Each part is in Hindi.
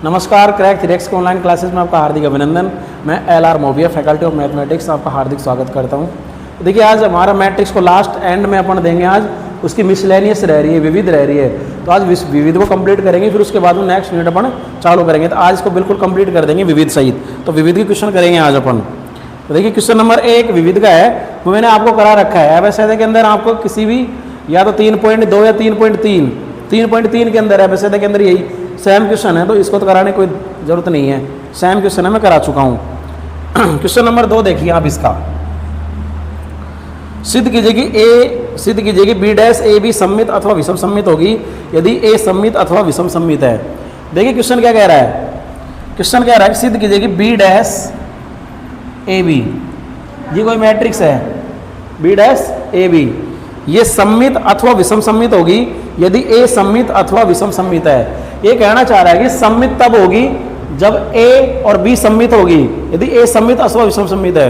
नमस्कार, क्रैक थ्रेक्स के ऑनलाइन क्लासेस में आपका हार्दिक अभिनंदन। मैं LR मोविया, फैकल्टी ऑफ मैथमेटिक्स, आपका हार्दिक स्वागत करता हूं। देखिए, आज हमारा मैट्रिक्स को लास्ट एंड में अपन देंगे। आज उसकी मिसलेनियस रह रही है, विविध रह रही है, तो आज विविध को कंप्लीट करेंगे, फिर उसके बाद में नेक्स्ट यूनिट अपन चालू करेंगे। तो आज इसको बिल्कुल कंप्लीट कर देंगे विविध सहित। तो विविध के क्वेश्चन करेंगे आज अपन। तो देखिए, क्वेश्चन नंबर 1 विविध का है, वो मैंने आपको करा रखा है। एबीसीडी के अंदर आपको किसी भी या तो 3.2 या 3.3 के अंदर एबीसीडी के अंदर यही सेम क्वेश्चन है, तो इसको तो कराने की कोई ज़रूरत नहीं है। सेम क्वेश्चन है, मैं करा चुका हूँ। क्वेश्चन नंबर 2 देखिए आप इसका। सिद्ध कीजिए कि बी डैश ए बी सममित अथवा विषम सममित होगी यदि ए सममित अथवा विषम सममित है। देखिए क्वेश्चन क्या कह रहा है। क्वेश्चन कह रहा है सिद्ध कीजिए कि बी डैश ए बी, ये कोई मैट्रिक्स है, बी डैश ए बी, ये सममित अथवा विषम सममित होगी यदि ए सममित अथवा विषम सममित है। ये कहना चाह रहा है कि सममित तब होगी जब ए और बी सममित होगी, यदि ए सममित अथवा विषम सममित है।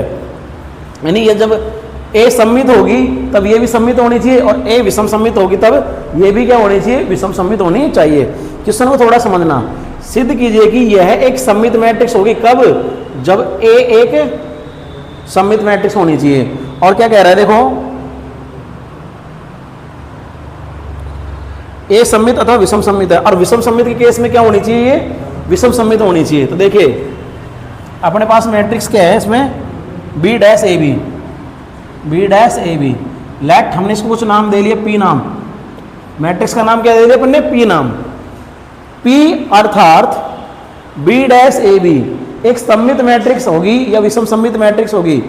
यानी ये जब ए सममित होगी तब ये भी सममित होनी चाहिए, और ए विषम सममित होगी तब ये भी क्या होनी चाहिए, विषम सममित होनी चाहिए। क्वेश्चन को थोड़ा समझना। सिद्ध कीजिए कि यह एक सममित मैट्रिक्स होगी कब, जब ए एक सममित मैट्रिक्स होनी चाहिए। और क्या कह रहा है देखो, ए सममित अथवा विषम सममित है, और विषम सममित के केस में क्या होनी चाहिए, ये विषम सममित होनी चाहिए। तो देखिए अपने पास मैट्रिक्स क्या है, इसमें B dash A B, B dash A B, let हमने इसको कुछ नाम दे लिया, पी नाम। मैट्रिक्स का नाम क्या दे दिया अपन ने, पी नाम। पी अर्थात बी डैश ए बी एक सममित मैट्रिक्स होगी या विषम सममित मैट्रिक्स होगी।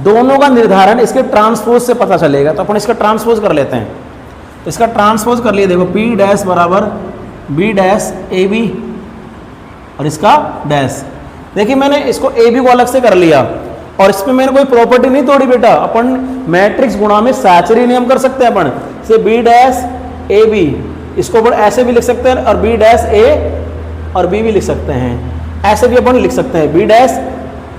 दोनों का निर्धारण इसके ट्रांसपोज से पता चलेगा। तो अपन इसका ट्रांसपोज कर लेते हैं। इसका ट्रांसपोज कर लिए, देखो पी डैश बराबर बी डैश ए बी और इसका डैश। देखिए मैंने इसको ए बी को अलग से कर लिया, और इसमें मैंने कोई प्रॉपर्टी नहीं तोड़ी बेटा। अपन मैट्रिक्स गुणा में सैचरी नियम कर सकते हैं अपन से, बी डैश ए बी, इसको अपन ऐसे भी लिख सकते हैं, और बी डैश ए और बी भी लिख सकते हैं, ऐसे भी अपन लिख सकते हैं। बी डैश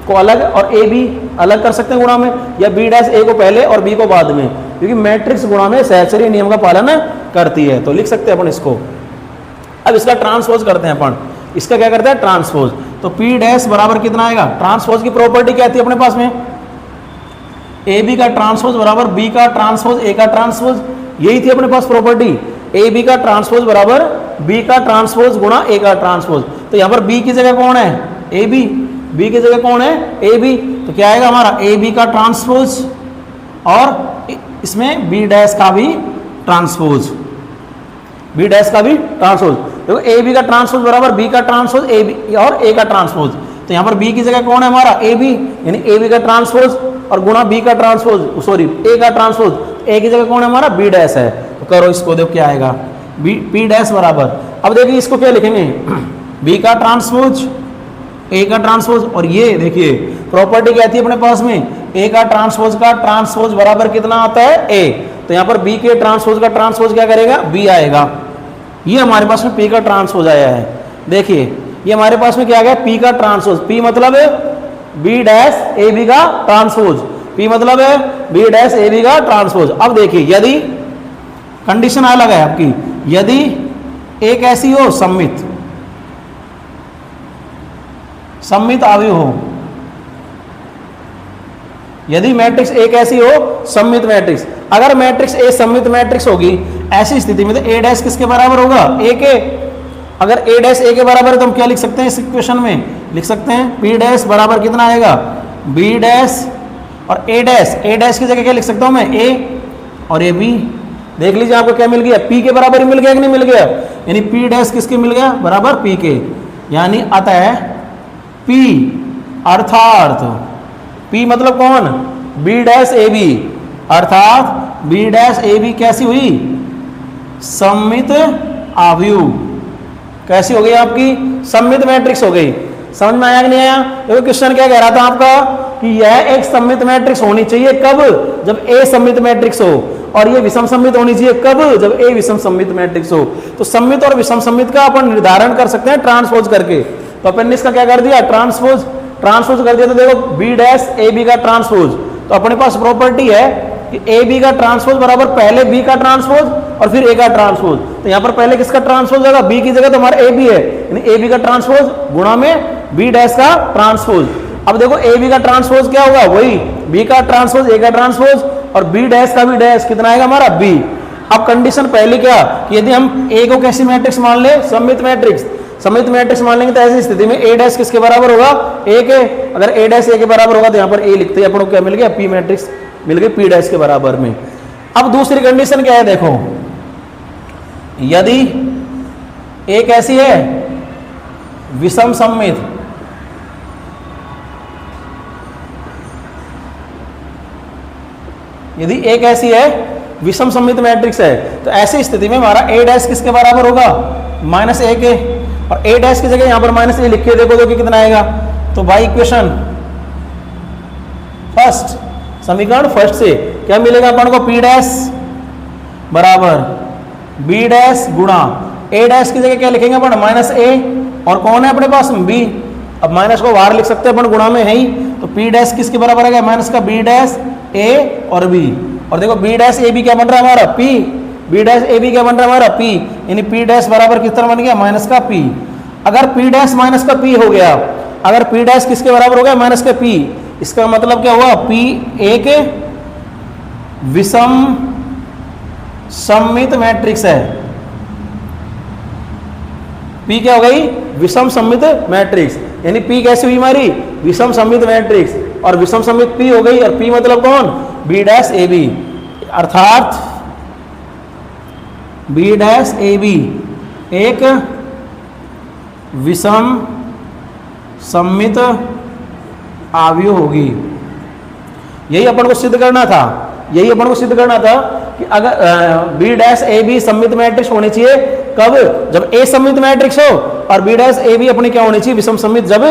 को अलग और ए बी अलग कर सकते हैं गुणा में, या बी डैश ए को पहले और बी को बाद में, क्योंकि मैट्रिक्स गुणा में सैचरी नियम का पालन करती है। तो लिख सकते हैं अपन इसको। अब इसका ट्रांसपोज करते हैं अपन। इसका क्या करते हैं, ट्रांसपोज। तो पी डैश बराबर कितना आएगा, ट्रांसपोज की प्रॉपर्टी क्या थी अपने पास में, ए बी का ट्रांसपोज बराबर बी का ट्रांसपोज ए का ट्रांसपोज, यही थी अपने पास प्रॉपर्टी। ए बी का ट्रांसपोज बराबर बी का ट्रांसपोज गुणा ए का ट्रांसपोज। तो यहाँ पर बी की जगह कौन है, ए बी, बी की जगह कौन है, ए बी। तो क्या आएगा हमारा, ए बी का ट्रांसपोज और इसमें बी डैश का भी ट्रांसपोज, बी डैश का भी ट्रांसपोज। देखो ए बी का ट्रांसपोज बराबर बी का ट्रांसपोज ए बी और ए का ट्रांसपोज। तो यहाँ पर बी की जगह कौन है हमारा, ए बी, यानी ए बी का ट्रांसपोज और गुणा बी का ट्रांसपोज, सॉरी ए का ट्रांसपोज, ए की जगह कौन है हमारा, बी डैश है। तो करो इसको, देखो क्या आएगा, बी पी डैश बराबर, अब देखिए इसको क्या लिखेंगे, बी का ट्रांसपोज ए का ट्रांसपोज, और ये देखिए प्रॉपर्टी क्या थी अपने पास में, ए का ट्रांसपोज बराबर कितना आता है, ए। तो यहाँ पर बी के ट्रांसपोज का ट्रांसपोज क्या करेगा, बी आएगा। ये हमारे पास में पी का ट्रांसपोज आया है। देखिए ये हमारे पास में क्या आ गया, पी का ट्रांसपोज, पी मतलब है बी डैश ए बी का ट्रांसपोज, पी मतलब है बी डैश ए बी का ट्रांसपोज। अब देखिए यदि कंडीशन अलग है आपकी, यदि एक ऐसी हो सममित, सममित अवयव हो, यदि मैट्रिक्स एक ऐसी हो सममित मैट्रिक्स, अगर मैट्रिक्स ए सममित मैट्रिक्स होगी, ऐसी स्थिति में तो ए डैश किसके बराबर होगा, ए के। अगर ए डैश ए के बराबर है तो हम क्या लिख सकते हैं इस इक्वेशन में, लिख सकते हैं पी डैश बराबर कितना आएगा, बी डैश और ए डैश की जगह क्या लिख सकता हूं मैं, ए और ए बी। देख लीजिए आपको क्या मिल गया, पी के बराबर ही मिल गया कि नहीं मिल गया, यानी पी डैश किसके मिल गया, बराबर पी के। यानी अतः पी अर्थात, पी मतलब कौन, बी डैश ए बी, अर्थात बी डैश ए बी कैसी हुई, सममित अवयव। कैसी हो गई आपकी, सममित मैट्रिक्स हो गई। समझ में आया कि नहीं आया। देखो क्वेश्चन क्या कह रहा था आपका, कि यह एक सममित मैट्रिक्स होनी चाहिए कब, जब ए सममित मैट्रिक्स हो, और ये विषम सममित होनी चाहिए कब, जब ए विषम सममित मैट्रिक्स हो। तो सममित और विषम सममित का अपन निर्धारण कर सकते हैं ट्रांसपोज करके। तो अपन ने इसका क्या कर दिया, ट्रांसपोज कर दिया। तो देखो बी डैश ए बी का ट्रांसपोज, तो अपने पास प्रॉपर्टी है कि ए बी का ट्रांसपोज बराबर पहले बी का ट्रांसपोज और फिर ए का ट्रांसपोज। तो यहाँ पर पहले किसका ट्रांसपोज होगा, बी की जगह तो हमारा ए बी है, यानी ए बी का ट्रांसपोज गुणा में बी डैश का ट्रांसपोज। अब देखो ए बी का ट्रांसपोज क्या होगा, वही बी का ट्रांसपोज ए का ट्रांसपोज और बी डैश का भी डैश, कितना आएगा हमारा बी। अब कंडीशन पहली क्या कि यदि हम ए को कैसी मैट्रिक्स मान ले, सममित मैट्रिक्स, सममित मैट्रिक्स मान लेंगे तो ऐसी स्थिति में ए डैश किसके बराबर होगा, ए के। अगर ए डैश ए के बराबर होगा तो यहाँ पर ए लिखते हैं अपन को क्या मिल गया, पी मैट्रिक्स मिल गई पी डैश के बराबर में। अब दूसरी कंडीशन क्या है, देखो यदि ए कैसी है, विषम सममित, यदि ए कैसी है, विषम सममित मैट्रिक्स है, तो ऐसी स्थिति में हमारा ए डैश किसके बराबर होगा, माइनस ए के। और ए डैश की जगह यहां पर माइनस ए लिख के देखो तो कितना आएगा। तो बाई इक्वेशन फर्स्ट, समीकरण फर्स्ट से क्या मिलेगा अपन को, पी डैश बराबर बी डैश गुणा ए डैश की जगह क्या लिखेंगे अपन, माइनस ए, और कौन है अपने पास, बी। अब माइनस को बाहर लिख सकते हैं अपन, गुणा में है ही, तो पी डैश किसके बराबर है, माइनस का बी डैश ए और बी। और देखो बी डैश ए बी क्या बन रहा है हमारा, P, B dash A B क्या बन रहा है हमारा, पी, यानी पी डैश बराबर किस तरह बन गया, माइनस का पी। अगर पी डैश माइनस का पी हो गया, अगर पी डैश किसके बराबर हो गया, माइनस का पी, इसका मतलब क्या हुआ, पी एक विषम सममित मैट्रिक्स है। पी क्या हो गई, विषम सममित मैट्रिक्स, यानी पी कैसी हुई हमारी, विषम सममित मैट्रिक्स, और विषम सममित पी हो गई, और पी मतलब कौन, बी डैश ए बी, अर्थात बी डैश ए बी एक विषम सममित आव्यूह होगी। यही अपन को सिद्ध करना था, यही अपन को सिद्ध करना था कि अगर बी डैश ए बी सममित मैट्रिक्स होनी चाहिए कब, जब ए सममित मैट्रिक्स हो, और बी डैश ए बी अपनी क्या होनी चाहिए, विषम सममित, जब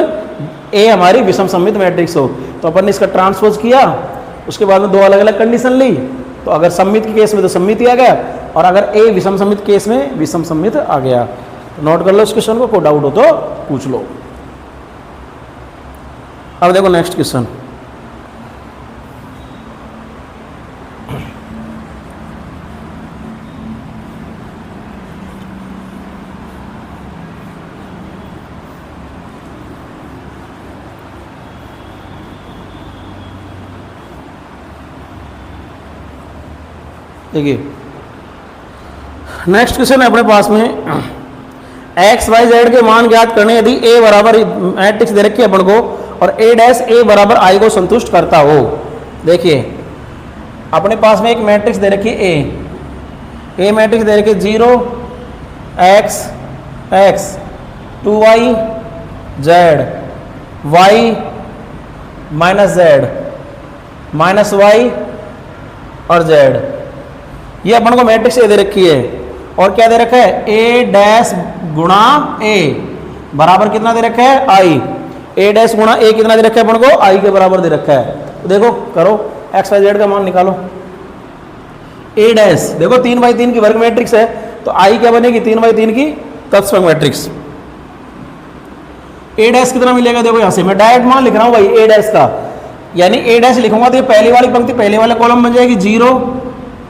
ए हमारी विषम सममित मैट्रिक्स हो। तो अपन ने इसका ट्रांसपोज किया, उसके बाद में दो अलग अलग कंडीशन ली। तो अगर सममित के केस में तो सममित ही आ गया, और अगर ए विषम सममित केस में विषम सममित आ गया। तो नोट कर लो इस क्वेश्चन को, कोई डाउट हो तो पूछ लो। अब देखो नेक्स्ट क्वेश्चन, देखिए नेक्स्ट क्वेश्चन है अपने पास में, एक्स वाई जेड के मान ज्ञात करने, यदि ए बराबर मैट्रिक्स दे रखी है अपन को, और ए डैश ए बराबर आई को संतुष्ट करता हो। देखिए अपने पास में एक मैट्रिक्स दे रखी है ए मैट्रिक्स दे रखी है 0 x x 2y z y minus z minus y और जेड, ये अपन को मैट्रिक्स ए दे रखी है। और क्या दे रखा है, ए डैश गुणा ए बराबर कितना दे रखा है, आई। ए डैश गुणा ए कितना दे रखा है अपन को, आई के बराबर दे रखा है। तो देखो करो, एक्स वाई जेड का मान निकालो। ए डैश देखो 3/3 की वर्ग मैट्रिक्स है, तो आई क्या बनेगी, 3/3 की तत्सम मैट्रिक्स। ए डैश कितना मिलेगा, देखो यहां से मैं डायरेक्ट मान लिख रहा हूं भाई ए डैश का, यानी ए डैश लिखूंगा तो ये पहली वाली पंक्ति पहले वाले कॉलम बन जाएगी 0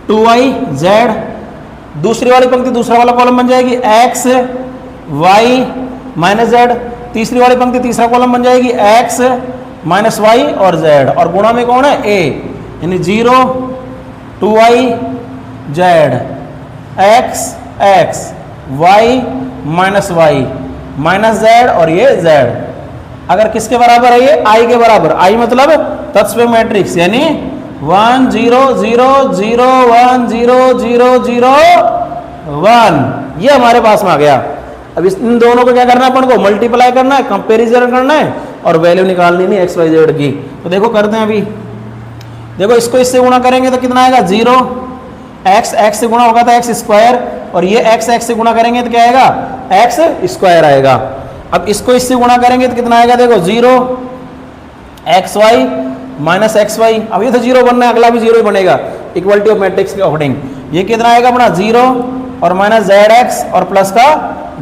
2y z, दूसरी वाली पंक्ति दूसरा वाला कॉलम बन जाएगी x y माइनस z, तीसरी वाली पंक्ति तीसरा कॉलम बन जाएगी x माइनस y और z, और गुणा में कौन है a, यानी 0 2y z x x y minus y minus z और ये z। अगर किसके बराबर है ये, i के बराबर, i मतलब तत्सम मैट्रिक्स, यानी 1 0 0 0 1 0 0 0 1, ये हमारे पास में आ गया। अब इन दोनों को क्या करना है, अपन को मल्टीप्लाई करना है, कंपेरिजन करना है, और वैल्यू निकालनी नहीं एक्स वाई जेड की। तो देखो करते हैं अभी, देखो इसको इससे गुणा करेंगे तो कितना आएगा 0, एक्स एक्स से गुणा होगा तो एक्स स्क्वायर, और ये एक्स एक्स से गुणा करेंगे तो क्या आएगा, एक्स स्क्वायर आएगा। अब इसको इससे गुणा करेंगे तो कितना आएगा, देखो 0 x y minus x y, अब ये तो 0 बनना है, अगला भी 0 ही बनेगा इक्वलिटी ऑफ मैट्रिक्स के अकॉर्डिंग। ये कितना आएगा अपना 0 और माइनस जेड एक्स और प्लस का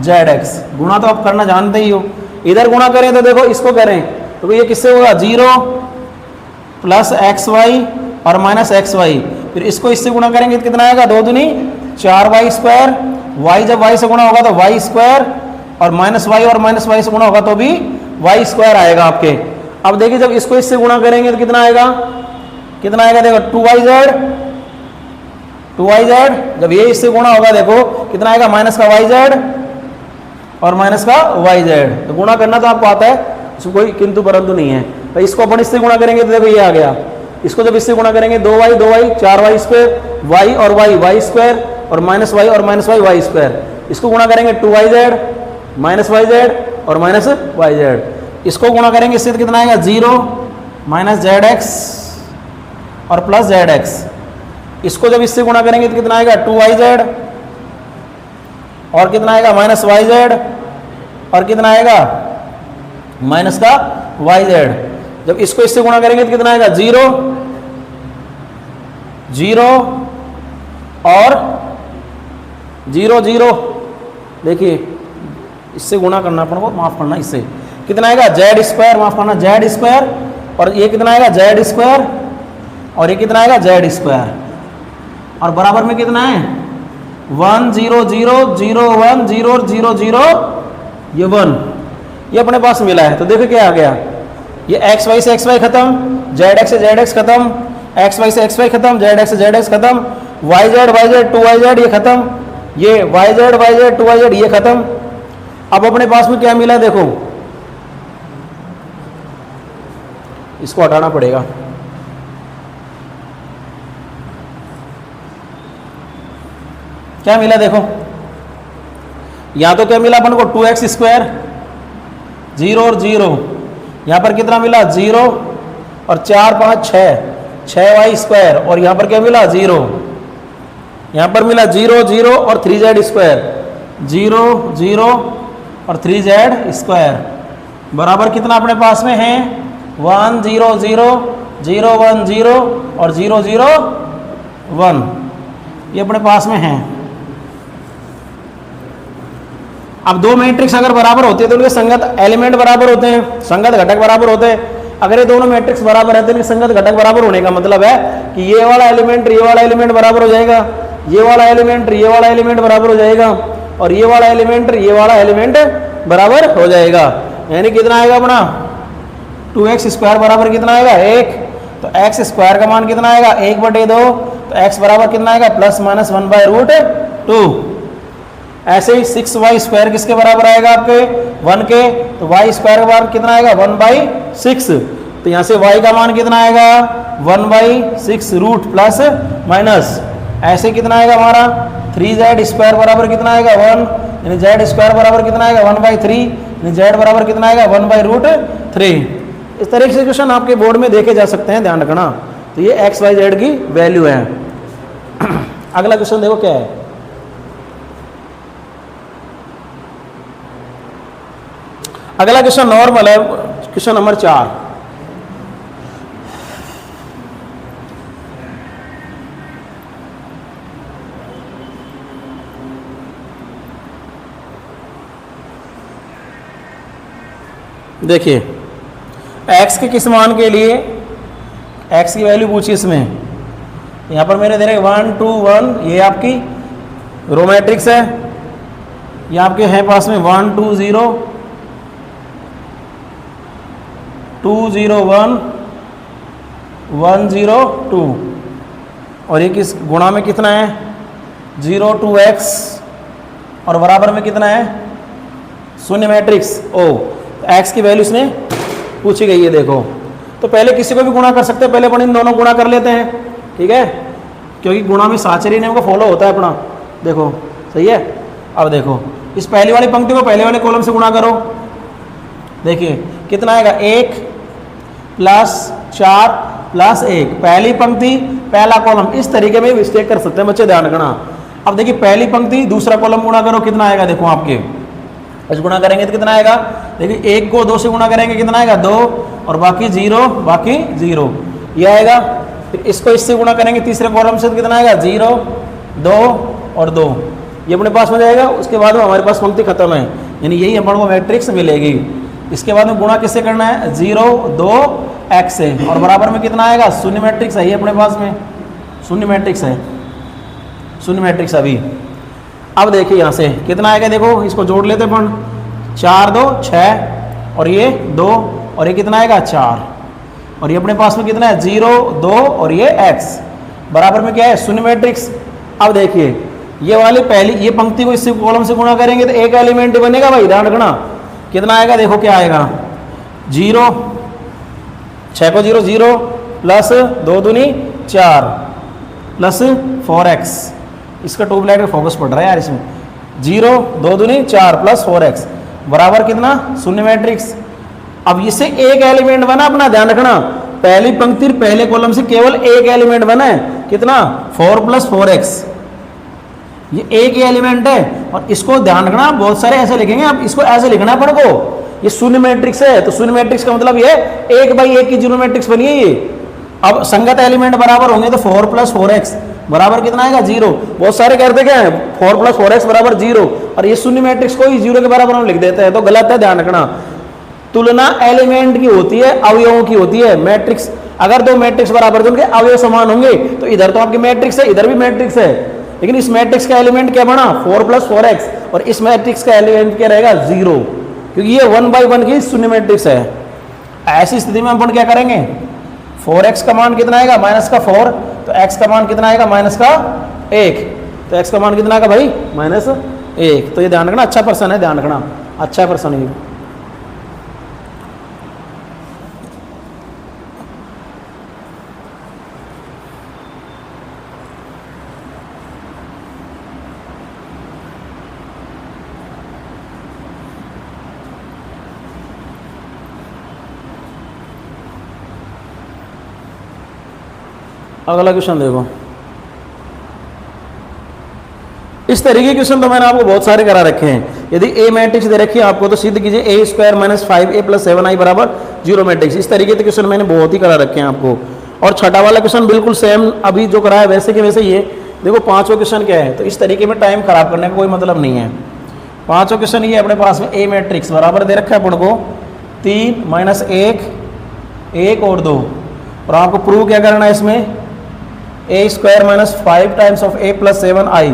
जेड एक्स, गुणा तो आप करना जानते ही हो। इधर गुणा करें तो देखो इसको करें तो ये किससे होगा, 0 प्लस एक्स वाई और माइनस एक्स वाई, फिर इसको इससे गुणा करेंगे तो कितना आएगा, 2 दूनी 4y², y जब y से गुणा होगा तो y², और -y और -y से गुणा होगा तो भी y² आएगा आपके। अब देखिए जब इसको इससे गुणा करेंगे तो कितना आएगा, कितना आएगा देखो 2yz, जब ये इससे गुणा होगा देखो कितना आएगा, माइनस का yz और माइनस का yz। तो गुणा करना तो आपको आता है, इसमें कोई किंतु परंतु नहीं है। तो इसको अपन इससे गुणा करेंगे तो देखो ये आ गया, इसको जब इससे गुणा करेंगे 2y 4y², y और y² और -y और -y y²। इसको गुणा करेंगे 2yz -yz और -yz। इसको गुणा करेंगे इससे तो कितना आएगा 0 -zx और +zx। इसको जब इससे गुणा करेंगे तो कितना आएगा 2yz और कितना आएगा -yz और कितना आएगा माइनस का yz। जब इसको इससे गुणा करेंगे तो कितना आएगा 0 0 और 0 0। देखिए इससे गुणा करना अपन को, माफ करना, इससे कितना आएगा z², माफ करना z², और ये कितना आएगा z² और ये कितना आएगा z², और बराबर में कितना है 1 0 0 0 1 0 0 0 ये 1, ये अपने पास मिला है। तो देखो क्या आ गया, ये xy से xy खत्म, zx से zx खत्म, xy से xy खत्म, zx से zx खत्म, yz 2yz ये खत्म, ये yz 2yz ये खत्म। अब अपने पास में क्या मिला देखो, इसको हटाना पड़ेगा, क्या मिला देखो, या तो क्या मिला अपन को 2x² 0 और 0, यहां पर कितना मिला 0 और 4 5 6y², और यहां पर क्या मिला 0, यहां पर मिला 0 0 और 3z², 0 0 और 3z², बराबर कितना अपने पास में है 1 0 0 0 1 0 और 0 0 1, ये अपने पास में है। अब दो मैट्रिक्स अगर बराबर होते हैं तो उनके संगत एलिमेंट बराबर होते हैं, संगत घटक बराबर होते हैं। अगर ये दोनों मैट्रिक्स बराबर है तो इनके संगत घटक बराबर होने का मतलब है कि ये वाला एलिमेंट बराबर हो जाएगा, ये वाला एलिमेंट बराबर हो जाएगा, और ये वाला एलिमेंट बराबर हो जाएगा। यानी कितना आएगा अपना 2x² बराबर कितना आएगा 1, तो x² का मान कितना आएगा 1/2, तो x बराबर कितना आएगा ±1/√2। ऐसे ही 6y² किसके बराबर आएगा आपके 1 के, तो y² का मान कितना आएगा 1/6, तो यहाँ से y का मान कितना आएगा 1/6 रूट प्लस माइनस, ऐसे कितना आएगा हमारा 3z² बराबर कितना आएगा 1, यानी z² बराबर कितना आएगा 1/3, यानी z बराबर कितना आएगा 1/√3। इस तरीके से क्वेश्चन आपके बोर्ड में देखे जा सकते हैं, ध्यान रखना। तो ये x y z की वैल्यू है। अगला क्वेश्चन देखो क्या है, अगला क्वेश्चन नॉर्मल है, क्वेश्चन नंबर 4। देखिए x के किस मान के लिए x की वैल्यू पूछी इसमें, यहाँ पर मेरे दे रहे 1 2 1, ये आपकी रो मैट्रिक्स है, ये आपके हैं पास में 1 2 0 2 0 1 1 0 2, और ये किस गुणा में कितना है 0 2x, और बराबर में कितना है शून्य मैट्रिक्स O। तो x की वैल्यू इसमें पूछी गई है। देखो तो पहले किसी को भी गुणा कर सकते हैं, पहले अपन इन दोनों गुणा कर लेते हैं, ठीक है, क्योंकि गुणा में साचरी नियम को फॉलो होता है अपना। देखो सही है। अब देखो इस पहली वाली पंक्ति को पहले वाले कॉलम से गुणा करो, देखिए कितना आएगा 1 + 4 + 1, पहली पंक्ति पहला कॉलम, इस तरीके में मिस्टेक कर सकते हैं बच्चे, ध्यान रखना। अब देखिए पहली पंक्ति दूसरा कॉलम गुणा करो, कितना आएगा देखो आपके, इस गुणा करेंगे तो कितना आएगा, देखिए 1 को 2 से गुणा करेंगे कितना आएगा 2, और बाकी 0 ये आएगा। फिर इसको इससे गुणा करेंगे तीसरे कॉलम से तो कितना आएगा 0 2 और 2, ये अपने पास हो जाएगा। उसके बाद में हमारे पास पंक्ति खत्म है, यानी यही अपन को मैट्रिक्स मिलेगी। इसके बाद में गुणा किससे करना है 0 2 x से, और बराबर में कितना आएगा शून्य मैट्रिक्स है, ये अपने पास में शून्य मैट्रिक्स है। शून्य मैट्रिक्स अभी। अब देखिए यहाँ से कितना आएगा, देखो इसको जोड़ लेते अपन, 4 2 6 और ये 2 और ये कितना आएगा 4 और ये अपने पास में कितना है 0 2 और ये x बराबर में क्या है शून्य मैट्रिक्स। अब देखिए ये वाली पहली ये पंक्ति को इस कॉलम से गुणा करेंगे तो एक एलिमेंट बनेगा भाई, ध्यान रखना कितना आएगा, देखो क्या आएगा 0 6 को 0 0 प्लस 2 दूनी 4 प्लस 4x। इसका ट्यूबलाइट का फोकस पड़ रहा है यार इसमें। 0 2 दूनी 4 प्लस 4x बराबर कितना शून्य मैट्रिक्स। अब इससे एक एलिमेंट बना, अपना ध्यान रखना पहली पंक्ति पहले कॉलम से केवल एक एलिमेंट बना है, कितना 4 प्लस 4x, ये एक ही एलिमेंट है। और इसको ध्यान रखना बहुत सारे ऐसे लिखेंगे, अब इसको ऐसे लिखना है अपन को, ये शून्य मैट्रिक्स है तो शून्य मैट्रिक्स का मतलब ये 1/1 की जीरो मैट्रिक्स बनी है ये। अब संगत एलिमेंट बराबर होंगे तो 4 प्लस 4x बराबर कितना आएगा 0। बहुत सारे कहते क्या है 4 प्लस 4x बराबर 0 और ये शून्य मैट्रिक्स को ही 0 के बराबर हम लिख देते हैं, तो गलत है, ध्यान रखना। तुलना एलिमेंट की होती है, अवयवों की होती है। मैट्रिक्स अगर दो मैट्रिक्स बराबर तो उनके अवयव समान होंगे, तो इधर तो आपकी मैट्रिक्स है इधर भी मैट्रिक्स है, लेकिन इस मैट्रिक्स का एलिमेंट क्या बना 4 प्लस 4x और इस मैट्रिक्स का एलिमेंट क्या रहेगा 0, क्योंकि ये 1/1 की शून्य मैट्रिक्स है। ऐसी स्थिति में अपन क्या करेंगे 4x का मान कितना आएगा -4, तो x का मान कितना आएगा -1, तो x का मान कितना आएगा भाई -1। तो ये ध्यान रखना, अच्छा प्रश्न है, ध्यान रखना अच्छा प्रश्न है। अगला क्वेश्चन देखो, इस तरीके के क्वेश्चन तो मैंने आपको बहुत सारे करा रखे हैं। यदि ए मैट्रिक्स दे रखी है आपको तो सिद्ध कीजिए a² - 5a + 7i बराबर 0 मैट्रिक्स। इस तरीके के क्वेश्चन मैंने बहुत ही करा रखे हैं आपको। और छठा वाला क्वेश्चन बिल्कुल सेम अभी जो करा है वैसे के वैसे ही है। देखो पांचों क्वेश्चन क्या है, तो इस तरीके में टाइम खराब करने का कोई मतलब नहीं है। पांचों क्वेश्चन ये अपने पास में ए मैट्रिक्स बराबर दे रखा है अपन को 3 -1 1 और 2, और आपको प्रूव क्या करना है इसमें a² - 5 times of a + 7i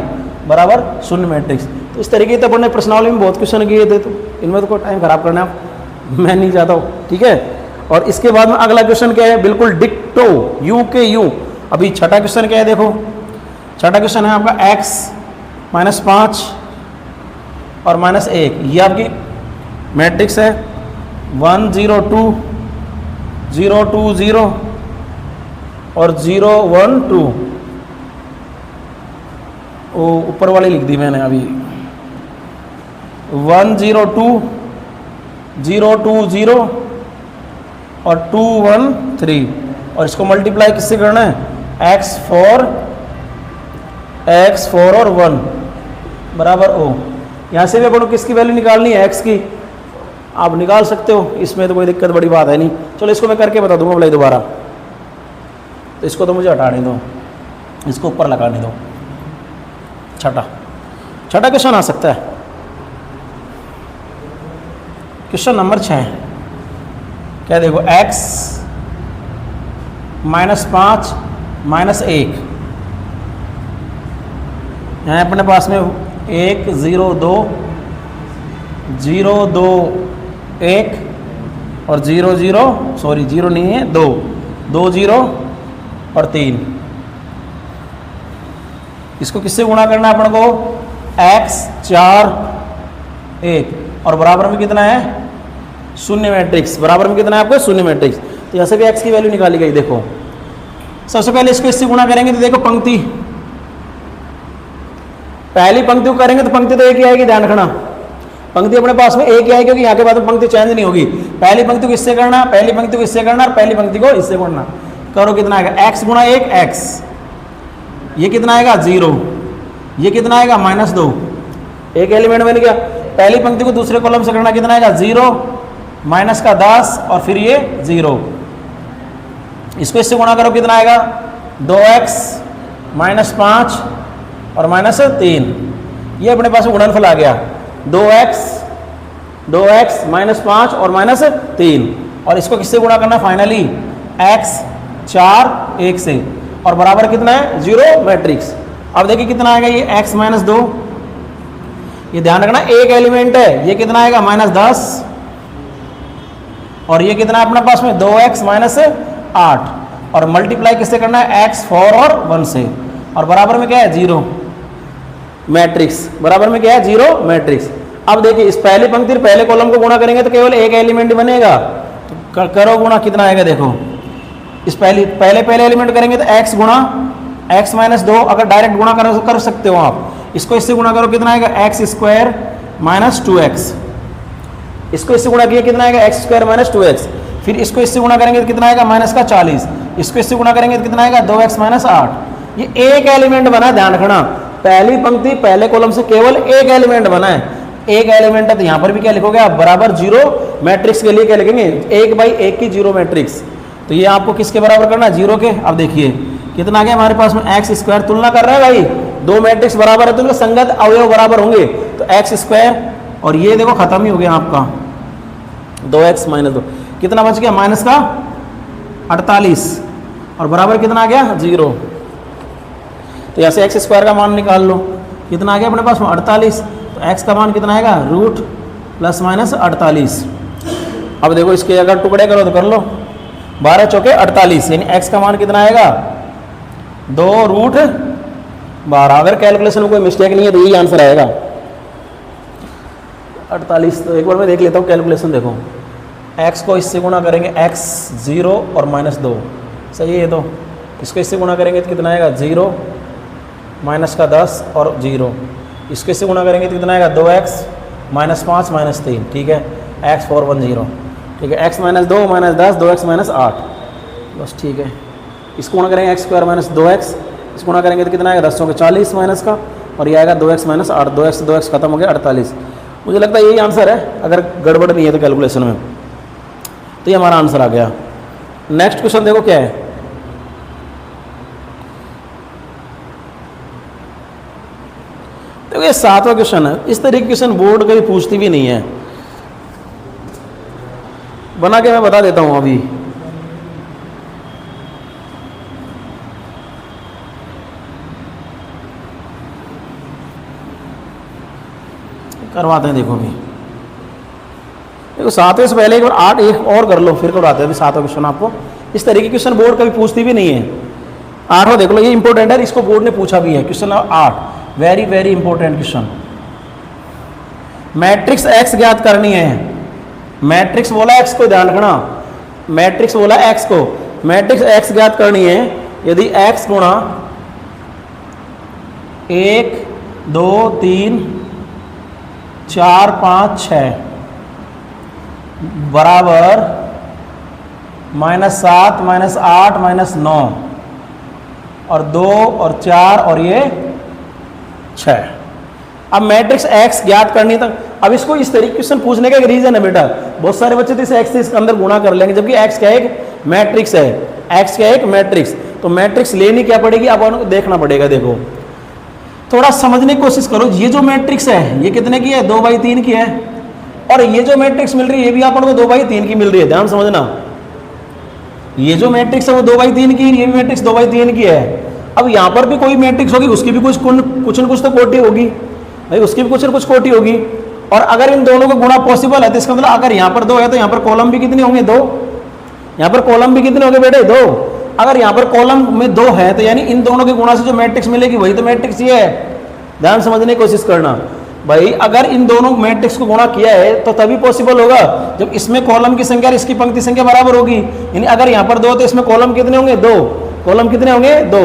बराबर शून्य मैट्रिक्स। तो इस तरीके से अपन ने प्रश्नावली में बहुत क्वेश्चन किए थे, तो इनमें तो कोई टाइम खराब करना मैं नहीं चाहता हूँ, ठीक है। और इसके बाद में अगला क्वेश्चन क्या है, बिल्कुल डिक्टो u के u। अभी छठा क्वेश्चन क्या है, देखो छठा क्वेश्चन है आपका x -5 और -1, ये आपकी मैट्रिक्स है 1 0 2 0 2 0 और 0 1 2। वो ऊपर वाली लिख दी मैंने अभी 1 0 2 0 2 0 और 2 1 3, और इसको मल्टीप्लाई किससे करना है x4 और 1 बराबर o। यहाँ से भी अपन को किसकी वैल्यू निकालनी है x की, आप निकाल सकते हो, इसमें तो कोई दिक्कत बड़ी बात है नहीं। चलो इसको मैं करके बता दूंगा भलाई दोबारा, तो इसको तो मुझे हटाने दो, इसको ऊपर लगाने दो। छठा क्वेश्चन आ सकता है, क्वेश्चन नंबर 6 क्या देखो x -5 -1, यहाँ अपने पास में 1 0 2 0 2 1 और 0 0 सॉरी 0 नहीं है 2 2 0 और 3। इसको किससे गुणा करना है अपन को x 4 1 और बराबर में कितना है शून्य मैट्रिक्स, बराबर में कितना है आपको शून्य मैट्रिक्स। तो यहाँ से भी x की वैल्यू निकाली गई। देखो सबसे पहले इसको इससे गुणा करेंगे तो देखो पंक्ति, पहली पंक्ति को करेंगे तो पंक्ति तो एक ही आएगी, ध्यान रखना पंक्ति अपने पास में एक ही आएगी, क्योंकि यहाँ के बाद पंक्ति चेंज नहीं होगी। पहली पंक्ति को इससे करना, पहली पंक्ति को इससे करना और पहली पंक्ति को इससे करना। करो कितना आएगा x गुणा 1 x, ये कितना आएगा 0, ये कितना आएगा -2, एक एलिमेंट बन गया। पहली पंक्ति को दूसरे कॉलम से करना कितना आएगा 0 -10 और फिर ये 0, इसको इससे गुणा करो कितना आएगा 2x -5 और -3, ये अपने पास गुणनफल आ गया 2x -5 और -3, और इसको किससे गुणा करना फाइनली x 4 1 से, और बराबर कितना है 0 मैट्रिक्स। अब देखिए कितना आएगा ये x माइनस 2, ये ध्यान रखना एक एलिमेंट है, ये कितना आएगा -10, और ये कितना है अपने पास में 2x माइनस 8, और मल्टीप्लाई किससे करना है x 4 और 1 से, और बराबर में क्या है 0 मैट्रिक्स, बराबर में क्या है 0 मैट्रिक्स। अब देखिए इस पहली पंक्ति पहले कॉलम को गुणा करेंगे तो केवल एक एलिमेंट बनेगा, तो करो गुणा कितना आएगा देखो, इस पहले एलिमेंट करेंगे तो x गुणा x माइनस 2, अगर डायरेक्ट गुणा कर सकते हो आप, इसको इससे गुणा करो कितना आएगा x स्क्वायर माइनस 2x, इसको इससे गुणा किया कितना आएगा x स्क्वायर माइनस 2x, फिर इसको इससे गुणा करेंगे तो कितना आएगा -40, इसको इससे गुणा करेंगे तो कितना आएगा 2x माइनस 8। ये एक एलिमेंट बना है, ध्यान रखना पहली पंक्ति पहले कॉलम से केवल एक एलिमेंट बना है, एक एलिमेंट है, तो यहाँ पर भी क्या लिखोगे आप बराबर 0 मैट्रिक्स के लिए क्या लिखेंगे 1 बाई 1 की 0 मैट्रिक्स, तो ये आपको किसके बराबर करना है 0 के। अब देखिए कितना आ गया हमारे पास में x स्क्वायर, तुलना कर रहे हैं भाई, दो मैट्रिक्स बराबर है तो उनके संगत अवयव बराबर होंगे, तो x स्क्वायर और ये देखो खत्म ही हो गया आपका 2x माइनस 2, कितना बच गया माइनस का 48, और बराबर कितना आ गया 0। तो यहाँ से x स्क्वायर का मान निकाल लो, कितना आ गया अपने पास में 48, तो x का मान कितना आएगा रूट प्लस माइनस 48। अब देखो इसके अगर टुकड़े करो तो कर लो, 12 चौके 48, यानी x का मान कितना आएगा 2 रूट 12। अगर कैलकुलेशन में कोई मिस्टेक नहीं है तो यही आंसर आएगा 48। तो एक बार मैं देख लेता हूँ कैलकुलेशन, देखो x को इससे गुणा करेंगे x 0 और -2, सही है, तो इसको इससे गुणा करेंगे तो कितना आएगा 0 माइनस का 10 और 0, इसको इससे गुणा करेंगे तो कितना आएगा 2x माइनस 5 माइनस 3, ठीक है, x 4 1 0, ठीक है, x minus 2 minus 10 2x minus 8, बस ठीक है। इसको गुणा करेंगे x स्क्वायर माइनस 2x, इसको गुणा करेंगे तो कितना आएगा 10 के 40 माइनस का, और ये आएगा 2x माइनस 8, 2x खत्म हो गया 48। मुझे लगता है यही आंसर है, अगर गड़बड़ नहीं है तो कैलकुलेशन में, तो ये हमारा आंसर आ गया। नेक्स्ट क्वेश्चन देखो क्या है, देखो ये 7वां क्वेश्चन है, इस तरह के क्वेश्चन बोर्ड कभी पूछती भी नहीं है, बना के मैं बता देता हूं अभी। करवाते हैं, देखो अभी देखो 7वें से पहले एक बार 8 एक और कर लो, फिर करवाते हैं अभी 7वां क्वेश्चन। आपको इस तरह के क्वेश्चन बोर्ड कभी पूछती भी नहीं है। 8वां देख लो, ये इंपॉर्टेंट है, इसको बोर्ड ने पूछा भी है, question number 8, very very important question. Matrix x ज्ञात करनी है, मैट्रिक्स बोला x को, ध्यान रखना मैट्रिक्स बोला x को, मैट्रिक्स x ज्ञात करनी है। यदि x गुणा 1 2 3 4 5 6 बराबर -7 -8 -9 और 2 और 4 और ये 6। अब मैट्रिक्स x ज्ञात करनी था। अब इसको इस तरीके क्वेश्चन पूछने का एक रीजन है बेटा, बहुत सारे बच्चे तो इस x से इसके अंदर गुणा कर लेंगे, जबकि x क्या एक मैट्रिक्स है, x क्या एक मैट्रिक्स, तो मैट्रिक्स लेनी क्या पड़ेगी, अब आपको देखना पड़ेगा। देखो थोड़ा समझने की कोशिश करो, ये जो मैट्रिक्स है ये कितने की है 2/3 की है, और ये जो मैट्रिक्स मिल रही है ये भी अपन को 2/3 की मिल रही है, ध्यान समझना। ये जो मैट्रिक्स है वो 2/3 की, ये भी मैट्रिक्स 2/3 की है। अब यहाँ पर भी कोई मैट्रिक्स होगी, उसकी भी कुछ न कुछ तो कोटि होगी भाई, उसकी भी कुछ न कुछ कोटि होगी। और अगर इन दोनों को गुणा पॉसिबल है तो इसका मतलब अगर यहाँ पर 2 है तो यहाँ पर कॉलम भी कितने होंगे 2, यहाँ पर कॉलम भी कितने होंगे बेटे 2। अगर यहाँ पर कॉलम में 2 है तो यानी इन दोनों के गुणा से जो मैट्रिक्स मिलेगी वही तो मैट्रिक्स ये है। ध्यान समझने की कोशिश करना भाई, अगर इन दोनों मैट्रिक्स को गुणा किया है तो तभी पॉसिबल होगा जब इसमें कॉलम की संख्या और इसकी पंक्ति संख्या बराबर होगी। यानी अगर यहाँ पर 2 तो इसमें कॉलम कितने होंगे 2, कॉलम कितने होंगे 2।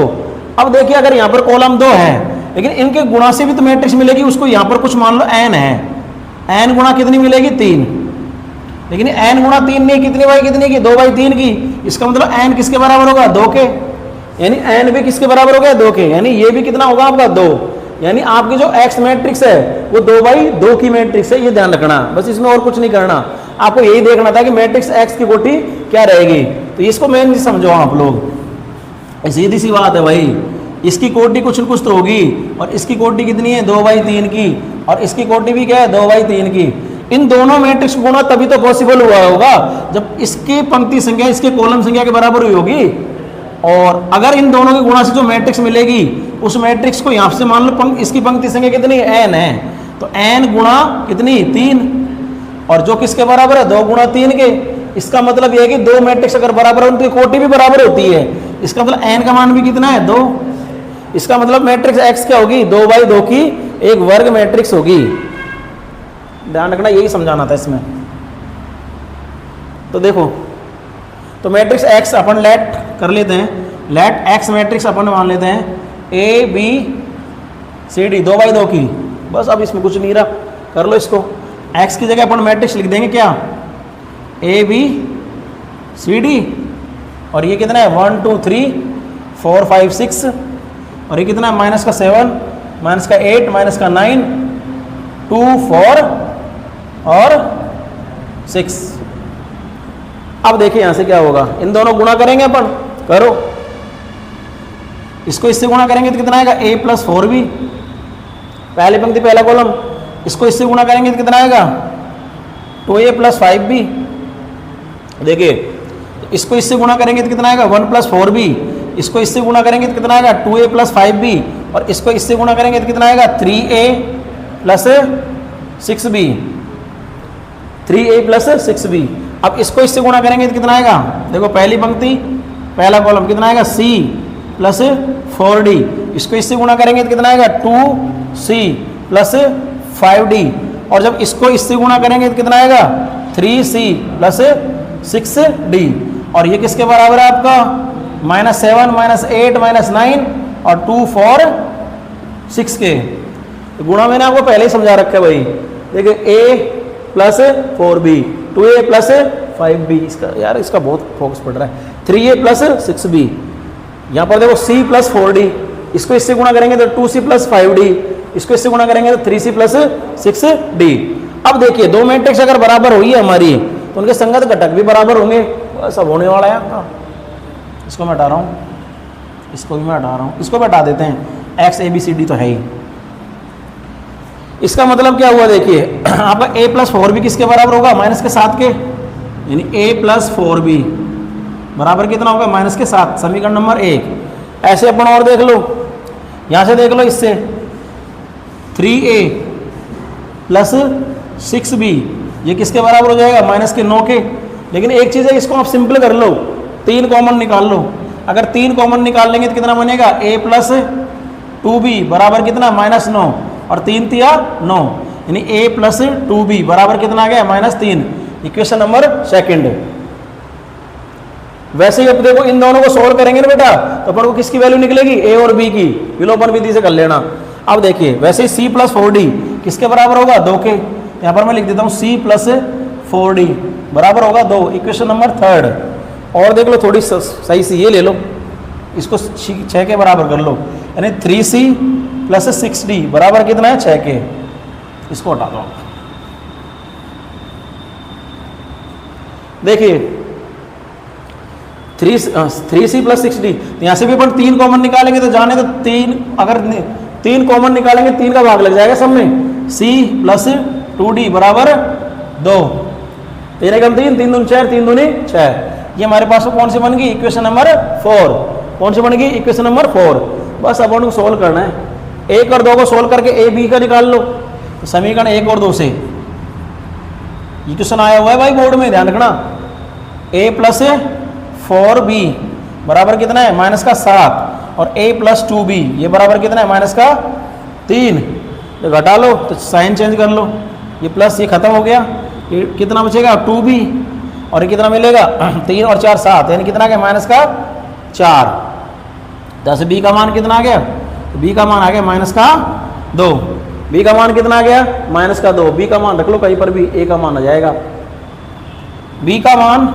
अब देखिए अगर यहाँ पर कॉलम 2 है लेकिन इनके गुणा से भी तो मैट्रिक्स मिलेगी, उसको यहाँ पर कुछ मान लो n है, n गुणा कितनी मिलेगी 3, लेकिन n गुणा 3 नहीं, कितनी बाई कितनी की 2/3 की। इसका मतलब n किसके बराबर होगा 2 के, यानी n भी किसके बराबर होगा 2 के, यानी ये भी कितना होगा आपका 2। यानी आपकी जो x मैट्रिक्स है वो 2/2 की मैट्रिक्स है, ये ध्यान रखना, बस इसमें और कुछ नहीं करना, आपको यही देखना था कि मैट्रिक्स x की कोटि क्या रहेगी। तो इसको मेन समझो आप लोग, सीधी सी बात है भाई, इसकी कोटि कुछ न कुछ तो होगी, और इसकी कोटि कितनी है 2/3 की, और इसकी कोटि भी क्या है 2/3 की। इन दोनों मैट्रिक्स गुणा तभी तो पॉसिबल हुआ होगा जब इसकी पंक्ति संख्या इसके कॉलम संख्या के बराबर हुई होगी। और अगर इन दोनों के गुणा से जो मैट्रिक्स मिलेगी उस मैट्रिक्स को यहाँ से मान लो इसकी पंक्ति संख्या कितनी n है, तो n गुणा कितनी 3, और जो किसके बराबर है 2 गुणा 3 के। इसका मतलब यह है कि दो मैट्रिक्स अगर बराबर हो उनकी कोटि भी बराबर होती है। इसका मतलब n का मान भी कितना है 2। इसका मतलब मैट्रिक्स x क्या होगी 2/2 की एक वर्ग मैट्रिक्स होगी। ध्यान रखना, यही समझाना था इसमें। तो देखो, तो मैट्रिक्स x अपन लेट कर लेते हैं, लेट x मैट्रिक्स अपन मान लेते हैं a b c d 2/2 की। बस अब इसमें कुछ नहीं रहा, कर लो इसको। x की जगह अपन मैट्रिक्स लिख देंगे क्या, a b c d, और ये कितना है 1 2 3 4 5 6, और ये कितना है माइनस का 7, माइनस का 8, माइनस का 9, 2 4 और 6। अब देखिए यहां से क्या होगा, इन दोनों गुणा करेंगे अपन, करो। इसको इससे गुणा करेंगे तो कितना आएगा a प्लस 4b, पहली पंक्ति पहला कॉलम। इसको इससे गुणा करेंगे तो कितना आएगा 2a प्लस 5b। देखिए, इसको इससे गुणा करेंगे तो कितना आएगा 1 प्लस 4b। इसको इससे गुणा करेंगे तो कितना आएगा 2a प्लस 5b, और इसको इससे गुणा करेंगे तो कितना आएगा 3a plus 6b, 3a plus 6b। अब इसको इससे गुणा करेंगे तो कितना आएगा, देखो पहली पंक्ति पहला कॉलम कितना आएगा c प्लस 4d। इसको इससे गुणा करेंगे तो कितना आएगा 2c प्लस 5d, और जब इसको इससे गुणा करेंगे तो कितना आएगा 3c प्लस 6d। और ये किसके बराबर है आपका -7 -8 -9 और 2 4 6 के। तो गुणा मैंने आपको पहले ही समझा रखा है भाई। देखिए a plus 4b, 2a plus 5b, इसका यार इसका बहुत फोकस पड़ रहा है, 3a प्लस 6b। यहाँ पर देखो c प्लस 4d, इसको इससे गुणा करेंगे तो 2c प्लस 5d, इसको इससे गुणा करेंगे तो 3c प्लस 6d। अब देखिए दो मैट्रिक्स अगर बराबर हुई है हमारी तो उनके संगत घटक भी बराबर होंगे। सब होने वाला है आपका। इसको मैं हटा रहा हूँ, इसको भी मैं हटा रहा हूँ, इसको भी हटा देते हैं, x a b c d तो है ही। इसका मतलब क्या हुआ, देखिए आपका a प्लस 4b किसके बराबर होगा माइनस के 7 के, यानी a प्लस 4b बराबर कितना होगा माइनस के 7, समीकरण नंबर 1। ऐसे अपन और देख लो, यहाँ से देख लो, इससे 3a प्लस 6b ये किसके बराबर हो जाएगा माइनस के 9 के। लेकिन एक चीज़ है, इसको आप सिंपल कर लो, 3 कॉमन निकाल लो। अगर 3 कॉमन निकाल लेंगे तो कितना बनेगा a प्लस 2b बराबर कितना -9, और 3 तिया 9, यानी a प्लस 2b बराबर कितना आ गया -3। Equation number 2। वैसे ही अब देखो इन दोनों को सोल्व करेंगे ना बेटा, तो अपन को किसकी वैल्यू निकलेगी a और b की, विलोपन विधि से कर लेना। अब देखिए वैसे ही c प्लस 4d किसके बराबर होगा 2 के। यहाँ पर मैं लिख देता हूँ c प्लस 4d बराबर होगा 2, इक्वेशन नंबर 3। और देख लो थोड़ी सही सी, ये ले लो, इसको 6 के बराबर कर लो, यानी 3c प्लस 6d बराबर कितना है 6 के। इसको हटा दो। देखिए 3c प्लस 6d, तो यहाँ से भी अपन 3 कॉमन निकालेंगे तो जाने तो 3, अगर 3 कॉमन निकालेंगे 3 का भाग लग जाएगा सब में। c प्लस 2d बराबर 2, 3 एकम 3, 3 दूनी 4, 3 दूनी 6। ये हमारे पास कौन सी बन गई इक्वेशन नंबर 4। कौन सी बन गई इक्वेशन नंबर 4। बस अब उनको सोल्व करना है, 1 और 2 को सोल्व करके a b का निकाल लो। तो समीकरण 1 और 2 से ये क्वेश्चन आया हुआ है भाई बोर्ड में, ध्यान रखना। a प्लस 4b बराबर कितना है माइनस का 7, और a प्लस 2b ये बराबर कितना है माइनस का 3। तो घटा लो तो साइन चेंज कर लो, ये प्लस ये खत्म हो गया, ये कितना बचेगा 2b, और ये कितना मिलेगा 3 और 4 7, यानी कितना आ गया माइनस का 4। तो b का मान कितना आ गया, b का मान आ गया माइनस का 2। b का मान कितना आ गया माइनस का 2। b का मान रख लो कहीं पर भी, a का मान आ जाएगा। b का मान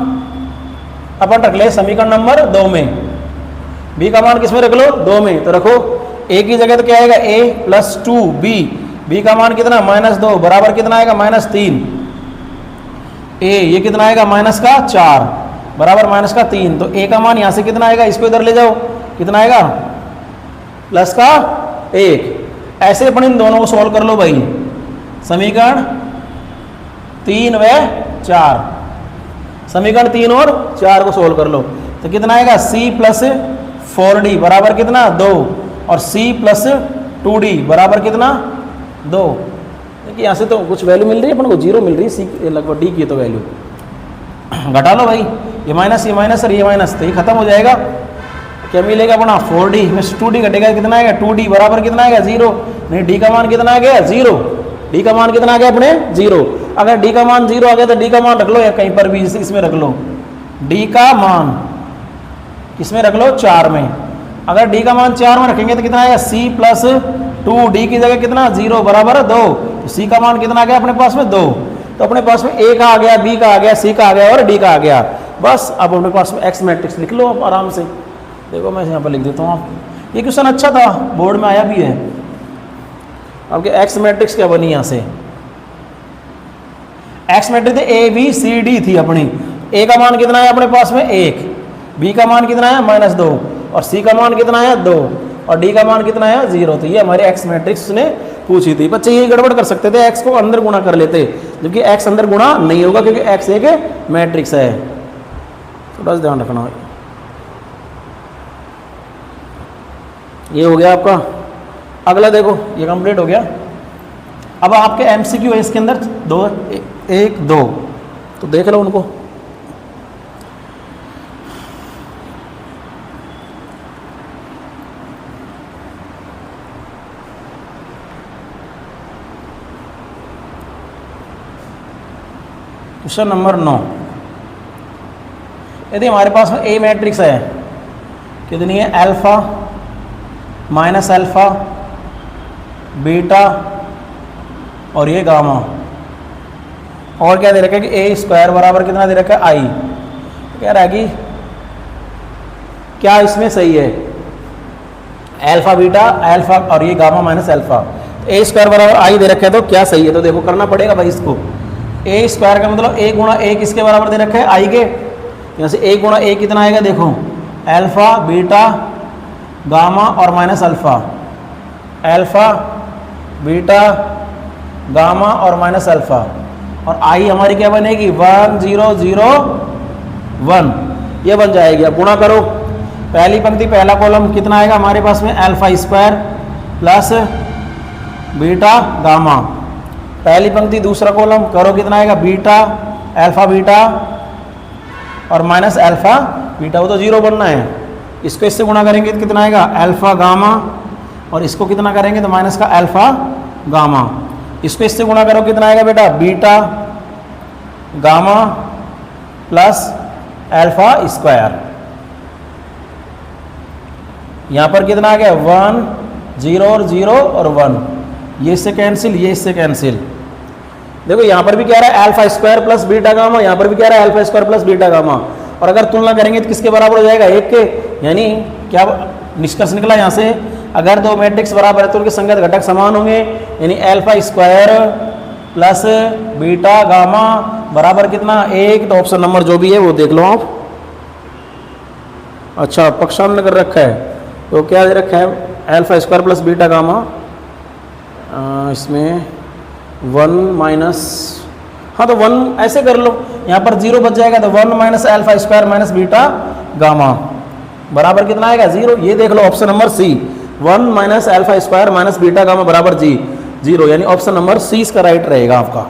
अपन रख ले समीकरण नंबर 2 में। b का मान किस में रख लो 2 में, तो रखो a की जगह तो क्या आएगा a प्लस 2b, b का मान कितना -2 बराबर कितना आएगा -3। a ये कितना आएगा माइनस का 4 बराबर माइनस का 3। तो a का मान यहाँ से कितना आएगा, इसको इधर ले जाओ, कितना आएगा प्लस का 1। ऐसे अपन इन दोनों को सोल्व कर लो भाई, समीकरण 3 व 4, समीकरण 3 और 4 को सोल्व कर लो। तो कितना आएगा c प्लस 4d बराबर कितना 2, और सी प्लस 2d बराबर कितना 2। देखिए यहाँ से तो कुछ वैल्यू मिल रही है अपन को, 0 मिल रही है, सी लगभग डी की तो वैल्यू। घटा लो भाई, ये माइनस और ये माइनस, तो ये खत्म हो जाएगा। क्या मिलेगा अपना 4d में से 2d घटेगा कितना आएगा 2d बराबर कितना आएगा 0। नहीं d का मान कितना आ गया 0, d का मान कितना आ गया अपने 0। अगर d का मान 0 आ गया तो d का मान रख लो या कहीं पर भी इसमें रख लो, d का मान किसमें रख लो 4 में। अगर d का मान 4 में रखेंगे तो कितना आएगा c प्लस 2d की जगह कितना 0 बराबर 2। तो c का मान कितना आ गया अपने पास में 2। तो अपने पास में a का आ गया, b का आ गया, c का आ गया और d का आ गया। बस अब अपने पास में x मैट्रिक्स लिख लो आप आराम से। देखो मैं यहाँ पर लिख देता हूँ आप, ये क्वेश्चन अच्छा था, बोर्ड में आया भी है। आपके x मैट्रिक्स क्या बनी यहाँ से, x matrix A B C D थी अपनी। a का मान कितना है अपने पास में 1, b का मान कितना है -2 और c का मान कितना है 2 और d का मान कितना है 0। तो ये हमारे x मैट्रिक्स ने पूछी थी। बच्चे ये गड़बड़ कर सकते थे, x को अंदर गुणा कर लेते, जबकि x अंदर गुणा नहीं होगा क्योंकि x एक मैट्रिक्स है। थोड़ा सा ध्यान रखना। ये हो गया आपका। अगला देखो, ये कंप्लीट हो गया। अब आपके MCQ है इसके अंदर 2 1 2, तो देख लो उनको। क्वेश्चन नंबर 9, यदि हमारे पास में ए मैट्रिक्स है, कितनी है अल्फा माइनस अल्फा बीटा और ये गामा, और क्या दे रखा है कि ए स्क्वायर बराबर कितना दे रखा है आई। कह रहा है कि क्या इसमें सही है अल्फा बीटा अल्फा और ये गामा माइनस अल्फा। ए स्क्वायर बराबर आई दे रखा है तो क्या सही है, तो देखो करना पड़ेगा भाई इसको। ए स्क्वायर का मतलब ए गुणा ए किसके बराबर दे रखा है आई के, यहाँ से ए गुणा ए कितना आएगा देखो अल्फा बीटा गामा और minus alpha, alpha beta gamma और माइनस अल्फा, और आई हमारी क्या बनेगी 1 0 0 1, ये बन जाएगी। अब गुणा करो, पहली पंक्ति पहला कॉलम कितना आएगा हमारे पास में alpha square plus beta gamma, पहली पंक्ति दूसरा कॉलम करो कितना आएगा बीटा अल्फा बीटा और माइनस अल्फा बीटा, वो तो 0 बनना है। इसको इससे गुणा करेंगे तो कितना आएगा अल्फा गामा, और इसको कितना करेंगे तो माइनस का अल्फा गामा। इसको इससे गुणा करो कितना आएगा बेटा beta gamma plus alpha square. यहाँ पर कितना आ गया 1 0 और 0 और 1, ये इससे कैंसिल ये इससे कैंसिल। देखो यहाँ पर भी कह रहा है alpha square plus beta gamma, यहाँ पर भी कह रहा है alpha square plus beta gamma, और अगर तुलना करेंगे तो किसके बराबर हो जाएगा 1 के। यानी क्या निष्कर्ष निकला यहाँ से, अगर दो मैट्रिक्स बराबर है तो उनके संगत घटक समान होंगे, यानी alpha square plus beta gamma बराबर कितना 1। तो ऑप्शन नंबर जो भी है वो देख लो आप। अच्छा पक्षांतर कर रखा है तो क्या दे रखा है alpha square plus beta gamma, इसमें 1 माइनस, हाँ तो 1 ऐसे कर लो, यहाँ पर 0 बच जाएगा तो 1 minus alpha square minus beta gamma बराबर कितना आएगा 0। ये देख लो option number C, 1 minus alpha square minus beta gamma बराबर 0, यानी ऑप्शन नंबर सी इसका राइट रहेगा आपका।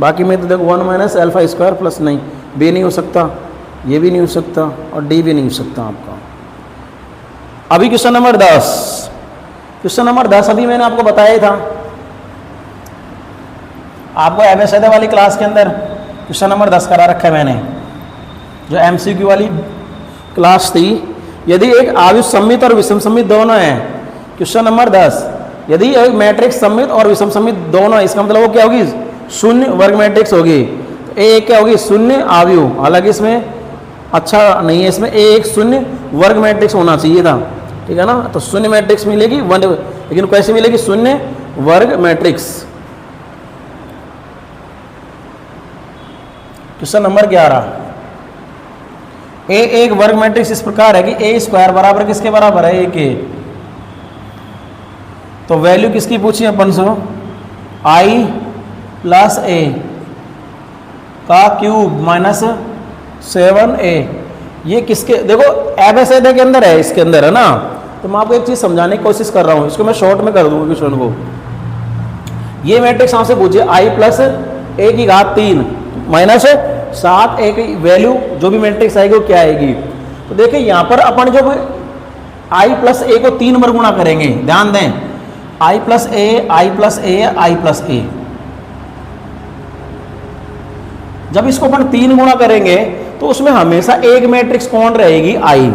बाकी में तो देखो 1 माइनस अल्फा स्क्वायर प्लस, नहीं बी नहीं हो सकता, ये भी नहीं हो सकता और डी भी नहीं हो सकता आपका। अभी क्वेश्चन नंबर 10, क्वेश्चन नंबर 10 अभी मैंने आपको बताया ही था, आपको एमएसएड वाली क्लास के अंदर क्वेश्चन नंबर 10 करा रखा है मैंने, जो एमसीक्यू वाली क्लास थी। यदि एक आव्यूह सममित और विषम सममित दोनों है, क्वेश्चन नंबर 10, यदि एक मैट्रिक्स सममित और विषम सममित दोनों है, इसका मतलब वो क्या होगी शून्य वर्ग मैट्रिक्स होगी। तो ए क्या होगी शून्य आव्यूह, हालांकि इसमें अच्छा नहीं है, इसमें एक शून्य वर्ग मैट्रिक्स होना चाहिए था, ठीक है ना। तो शून्य मैट्रिक्स मिलेगी लेकिन कैसे मिलेगी शून्य वर्ग मैट्रिक्स। क्वेश्चन नंबर 11, ए एक वर्ग मैट्रिक्स इस प्रकार है कि ए स्क्वायर बराबर किसके बराबर है ए के। तो वैल्यू किसकी पूछी अपन से, आई प्लस ए का क्यूब माइनस 7a। ये किसके देखो एबीसीडी के अंदर है, इसके अंदर है ना, तो मैं आपको एक चीज़ समझाने की कोशिश कर रहा हूँ, इसको मैं शॉर्ट में कर दूंगा क्वेश्चन को। ये मैट्रिक्स हमसे पूछे आई प्लस ए की घात 3 माइनस 7 ए की वैल्यू जो भी मैट्रिक्स आएगी वो क्या आएगी। तो देखिए यहाँ पर अपन जब आई प्लस ए को 3 बार गुणा करेंगे, ध्यान दें, आई प्लस ए, आई प्लस ए, आई प्लस ए, जब इसको अपन 3 गुणा करेंगे तो उसमें हमेशा एक मैट्रिक्स कौन रहेगी, आई।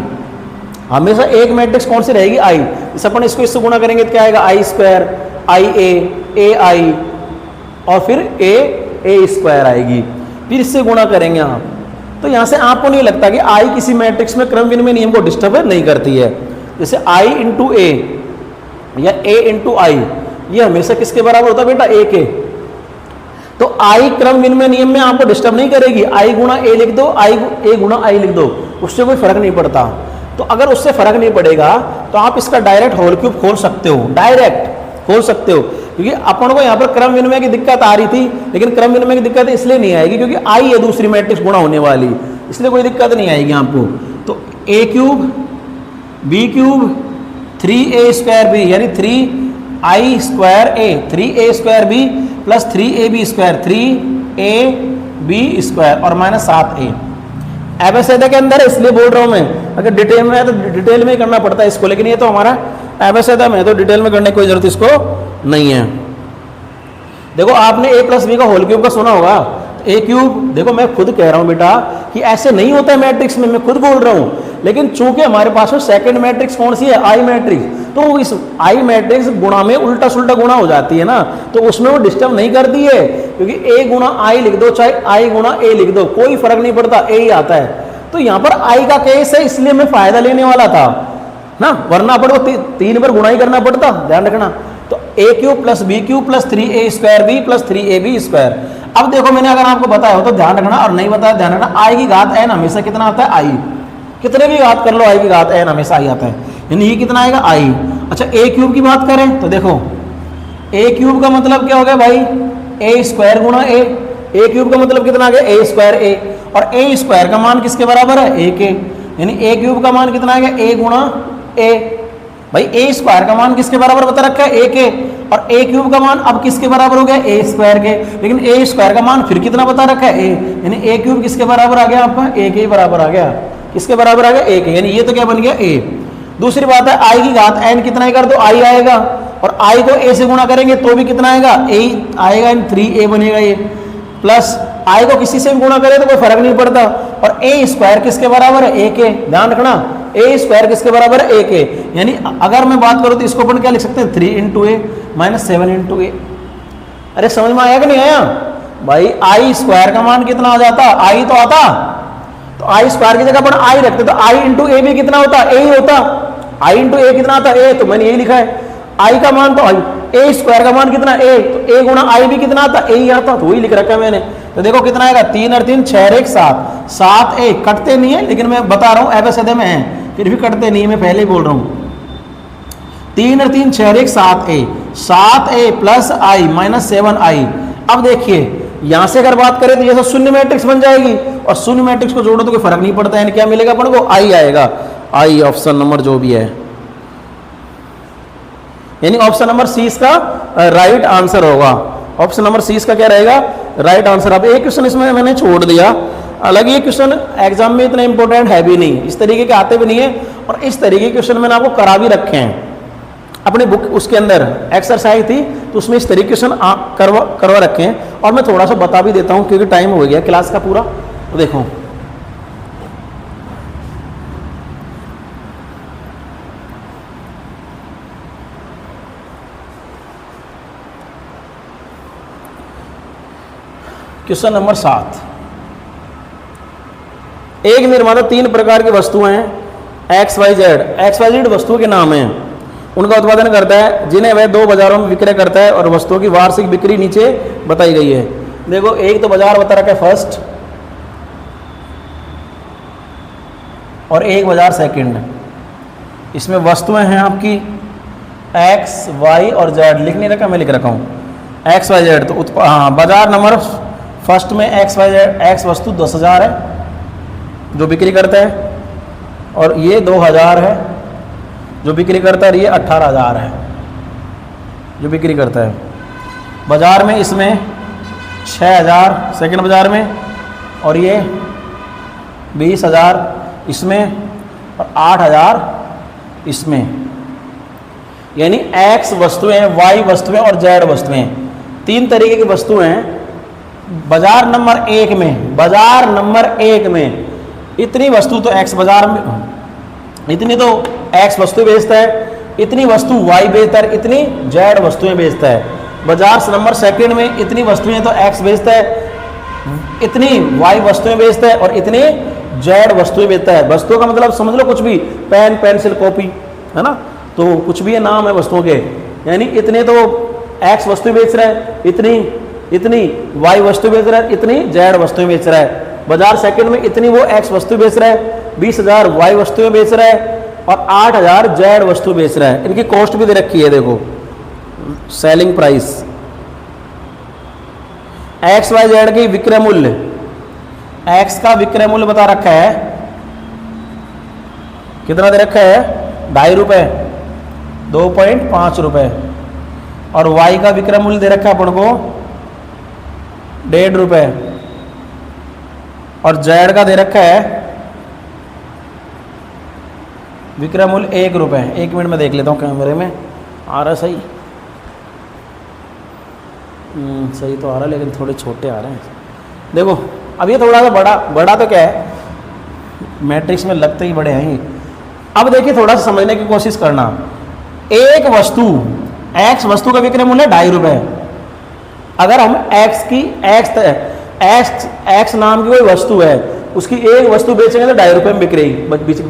हमेशा एक मैट्रिक्स कौन सी रहेगी, आई। इस अपन इसको इससे गुणा करेंगे तो क्या आएगा, आई स्क्वायर, आई ए आई, और फिर ए स्क्वायर आएगी। फिर इससे गुणा करेंगे आप, तो यहाँ से आपको नहीं लगता कि आई किसी मैट्रिक्स में क्रम विनिमय नियम को डिस्टर्ब नहीं करती है। जैसे आई इंटू ए या ए इंटू आई, ये हमेशा किसके बराबर होता है बेटा, ए के। तो आई क्रम विनिमय नियम में आपको डिस्टर्ब नहीं करेगी। आई गुणा ए लिख दो, आई ए गुणा आई लिख दो, उससे कोई फर्क नहीं पड़ता। तो अगर उससे फर्क नहीं पड़ेगा तो आप इसका डायरेक्ट होल क्यूब खोल सकते हो, डायरेक्ट खोल सकते हो, क्योंकि अपन को यहाँ पर क्रम विनिमय की दिक्कत आ रही थी, लेकिन क्रम विनिमय की दिक्कत इसलिए नहीं आएगी क्योंकि आई है दूसरी मैट्रिक्स गुणा होने वाली, इसलिए कोई दिक्कत नहीं आएगी आपको। तो a cube b cube 3a square b यानी 3i square a, 3a square b plus 3ab square, 3ab square और माइनस 7a। एबेसेदा के अंदर है इसलिए बोल रहा हूँ मैं, अगर डिटेल में है तो डिटेल में ही करना पड़ता है इसको, लेकिन ये तो हमारा एबेसेदा में है तो डिटेल में करने की कोई जरूरत इसको नहीं है। देखो आपने a प्लस बी का होल क्यूब का सुना होगा, ए क्यूब, देखो मैं खुद कह रहा हूँ बेटा कि ऐसे नहीं होता है मैट्रिक्स में, मैं खुद बोल रहा हूँ, लेकिन चूंकि हमारे पास में सेकंड मैट्रिक्स कौन सी है, आई मैट्रिक्स, तो इस आई मैट्रिक्स गुणा में उल्टा सुल्टा गुणा हो जाती है ना, तो उसमें वो डिस्टर्ब नहीं करती है, क्योंकि ए गुणा आई लिख दो चाहे आई गुणा ए लिख दो, कोई फर्क नहीं पड़ता, ए ही आता है। तो यहाँ पर आई का केस है इसलिए मैं फायदा लेने वाला था ना, वरना अपन को 3 बार गुणा ही करना पड़ता, ध्यान रखना। तो a cube plus b cube plus 3a square b plus 3ab square. अब देखो मैंने अगर आपको बताया हो तो ध्यान रखना, और नहीं बताया ध्यान रखना, आई की घात n हमेशा कितना आता है, आई, कितने भी घात कर लो आई की घात n हमेशा आई आता है, यानी ये कितना आएगा, आई। अच्छा ए क्यूब की बात करें तो देखो ए क्यूब का मतलब क्या हो गया भाई, ए स्क्वायर गुणा ए क्यूब का मतलब कितना आ गया, ए स्क्वायर ए, और ए स्क्वायर का मान किसके बराबर है, ए के, यानी ए क्यूब का मान कितना आ गया, ए गुणा ए। भाई ए स्क्वायर का मान किसके बराबर बता रखा है, ए के, और ए क्यूब का मान अब किसके बराबर हो गया, ए स्क्वायर के, लेकिन ए स्क्वायर का मान फिर कितना बता रखा है, ए, यानी ए क्यूब किसके बराबर आ गया आपका, ए के ही बराबर आ गया, किसके बराबर आ गया, ए के, यानी ये तो क्या बन गया, ए। दूसरी बात है आई की घात n कितना ही कर दो, आई आएगा, और आई को a से गुणा करेंगे तो भी कितना आएगा, a आएगा, 3a बनेगा ये, प्लस आई को किसी से भी गुणा करें तो कोई फर्क नहीं पड़ता, और a स्क्वायर किसके बराबर है, a के, ध्यान रखना, a स्क्वायर किसके बराबर है, a के, यानी अगर मैं बात करूं तो इसको अपन क्या लिख सकते हैं, 3 इंटू ए माइनस 7 इंटू ए। अरे समझ में आया कि नहीं आया भाई, आई स्क्वायर का मान कितना आ जाता, आई तो आता, तो आई स्क्वायर की जगह अपन आई रखते तो आई इंटू ए भी कितना होता, ए ही होता, आई इंटू ए कितना आता, ए, तो मैंने यही लिखा है, आई का मान तो आई, ए स्क्वायर का मान कितना, ए, तो ए गुणा आई भी कितना आता, ए ही आता, तो वही लिख रखा है मैंने। तो देखो कितना आएगा, 3 और 3 6 और 1 7, 7 ए कटते नहीं है, लेकिन मैं बता रहा हूँ एबेसेदे में है, फिर भी कटते नहीं है, मैं पहले ही बोल रहा हूँ। 3 और 3 6 और 1 7a, 7a प्लस आई माइनस 7i। अब देखिए यहां से अगर बात करें तो जैसे शून्य मैट्रिक्स बन जाएगी, और शून्य मैट्रिक्स को जोड़ो तो कोई फर्क नहीं पड़ता, यानी क्या मिलेगा अपन को, आई आएगा, आई ऑप्शन नंबर जो भी है, यानी ऑप्शन नंबर सी इसका राइट आंसर होगा। ऑप्शन नंबर सी इसका क्या रहेगा, राइट आंसर। अब एक क्वेश्चन इसमें मैंने छोड़ दिया, हालांकि ये क्वेश्चन एग्जाम में इतना इंपॉर्टेंट है भी नहीं, इस तरीके के आते भी नहीं है, और इस तरीके के क्वेश्चन मैंने आपको करा भी रखे हैं अपने बुक, उसके अंदर एक्सरसाइज थी तो उसमें इस तरीके क्वेश्चन करवा रखे हैं, और मैं थोड़ा सा बता भी देता हूं क्योंकि टाइम हो गया क्लास का पूरा। तो देखो क्वेश्चन नंबर 7, एक निर्माता 3 प्रकार की वस्तुएं हैं XYZ वस्तुओं के नाम हैं, उनका उत्पादन करता है, जिन्हें वह 2 बाजारों में विक्रय करता है, और वस्तुओं की वार्षिक बिक्री नीचे बताई गई है। देखो एक तो बाजार बता रखा है फर्स्ट, और एक बाजार सेकंड। इसमें वस्तुएं हैं आपकी X, Y और Z, लिख नहीं रखा, मैं लिख रखा हूँ XYZ। तो हाँ, बाजार नंबर फर्स्ट में X वस्तु 10,000 है जो बिक्री करता है, और ये 2,000 है, जो बिक्री करता है ये 18,000 है जो बिक्री करता है। बाज़ार में इसमें 6,000 सेकंड बाज़ार में, और ये 20,000 इसमें, और 8,000 इसमें। यानी X वस्तुएं, Y वस्तुएं और Z वस्तुएं, 3 तरीके की वस्तुएं हैं। बाजार नंबर 1 में, बाजार नंबर 1 में इतनी वस्तु तो X बाजार में, इतनी तो X वस्तु बेचता है, इतनी वस्तु Y बेचता है, इतनी Z वस्तुएं बेचता है। बाजार नंबर 2 में इतनी वस्तुएं तो X बेचता है, इतनी Y वस्तुएं बेचता है, और इतनी Z वस्तुएं बेचता है। वस्तुओं का मतलब समझ लो कुछ भी, पेन, पेंसिल, कॉपी, है ना, तो कुछ भी ये नाम है वस्तुओं के। यानी इतने तो X वस्तु बेच रहा है, इतनी Y वस्तु बेच रहा है, इतनी Z वस्तुएं बेच रहा है। बाजार 2 में इतनी वो X वस्तु बेच रहा है, 20,000 Y वस्तुएं बेच रहा है, और 8,000 Z वस्तु बेच रहा है। इनकी कॉस्ट भी दे रखी है, देखो सेलिंग प्राइस, XYZ की विक्रय मूल्य, X का विक्रय मूल्य बता रखा है, कितना दे रखा है, 2.5 रुपये, 2.5 रुपये, और Y का विक्रय मूल्य दे रखा है अपन को 1.5 रुपये, और Z का दे रखा है विक्रय मूल्य 1 रुपये। 1 मिनट में देख लेता हूँ कैमरे में आ रहा सही, सही तो आ रहा है लेकिन थोड़े छोटे आ रहे हैं। देखो अब ये थोड़ा सा बड़ा तो क्या है, मैट्रिक्स में लगते ही बड़े हैं ये। अब देखिए थोड़ा सा समझने की कोशिश करना। एक वस्तु, X वस्तु का विक्रय मूल्य 2.5 रुपये। अगर हम X नाम की कोई वस्तु है, उसकी एक वस्तु बेचेंगे तो 2.5 रुपये में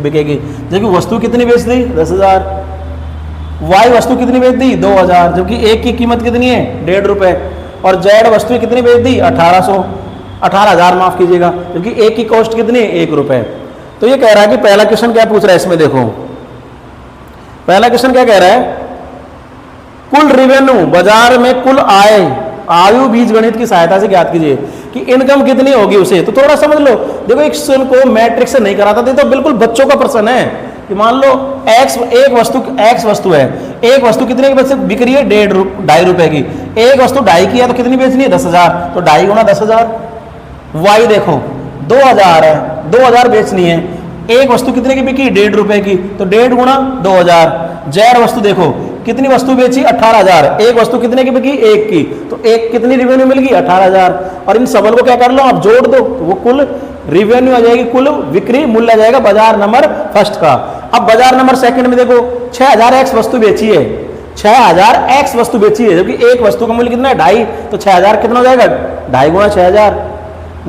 बिकेगी। जबकि वस्तु कितनी बेच दी, 10,000। Y वस्तु कितनी बेच दी, 2,000, जबकि एक की कीमत कितनी है, 1.5 रुपये। और Z वस्तु कितनी बेच दी, 18,000 माफ कीजिएगा, जबकि एक की कॉस्ट कितनी है, 1 रुपये। तो ये कह रहा है कि पहला क्वेश्चन क्या पूछ रहा है इसमें, देखो पहला क्वेश्चन क्या कह रहा है, कुल रेवेन्यू, बाजार में कुल आय, आयु बीजगणित की सहायता से ज्ञात कीजिए कि इनकम कितनी होगी उसे। तो थोड़ा समझ लो, देखो एक क्वेश्चन को मैट्रिक्स से नहीं कराता था, तो बिल्कुल बच्चों का प्रश्न है कि मान लो X वस्तु है, एक वस्तु कितने की बिक रही है, 2.5 रुपए की। एक वस्तु 2.5 की है तो कितनी बेचनी है, 10,000, तो 2.5 गुणा 10,000। Y देखो 2,000 है, 2,000 बेचनी है, एक वस्तु कितने की बिकी, 1.5 रुपए की, तो 1.5 गुणा 2,000। Z वस्तु देखो कितनी वस्तु बेची, 18,000, एक वस्तु कितने की बिकी, 1 की, तो एक कितनी रिवेन्यू मिल गई, 18,000। और इन सबल को क्या कर लो आप, जोड़ दो, तो वो कुल रिवेन्यू आ जाएगी, कुल बिक्री मूल्य आ जाएगा बाजार नंबर 1 का। अब बाजार नंबर 2 में देखो 6,000 X वस्तु बेची है, 6,000 X वस्तु बेची है, जबकि एक वस्तु का मूल्य कितना है, 2.5, तो 6,000 कितना हो जाएगा, 2.5 गुणा 6,000।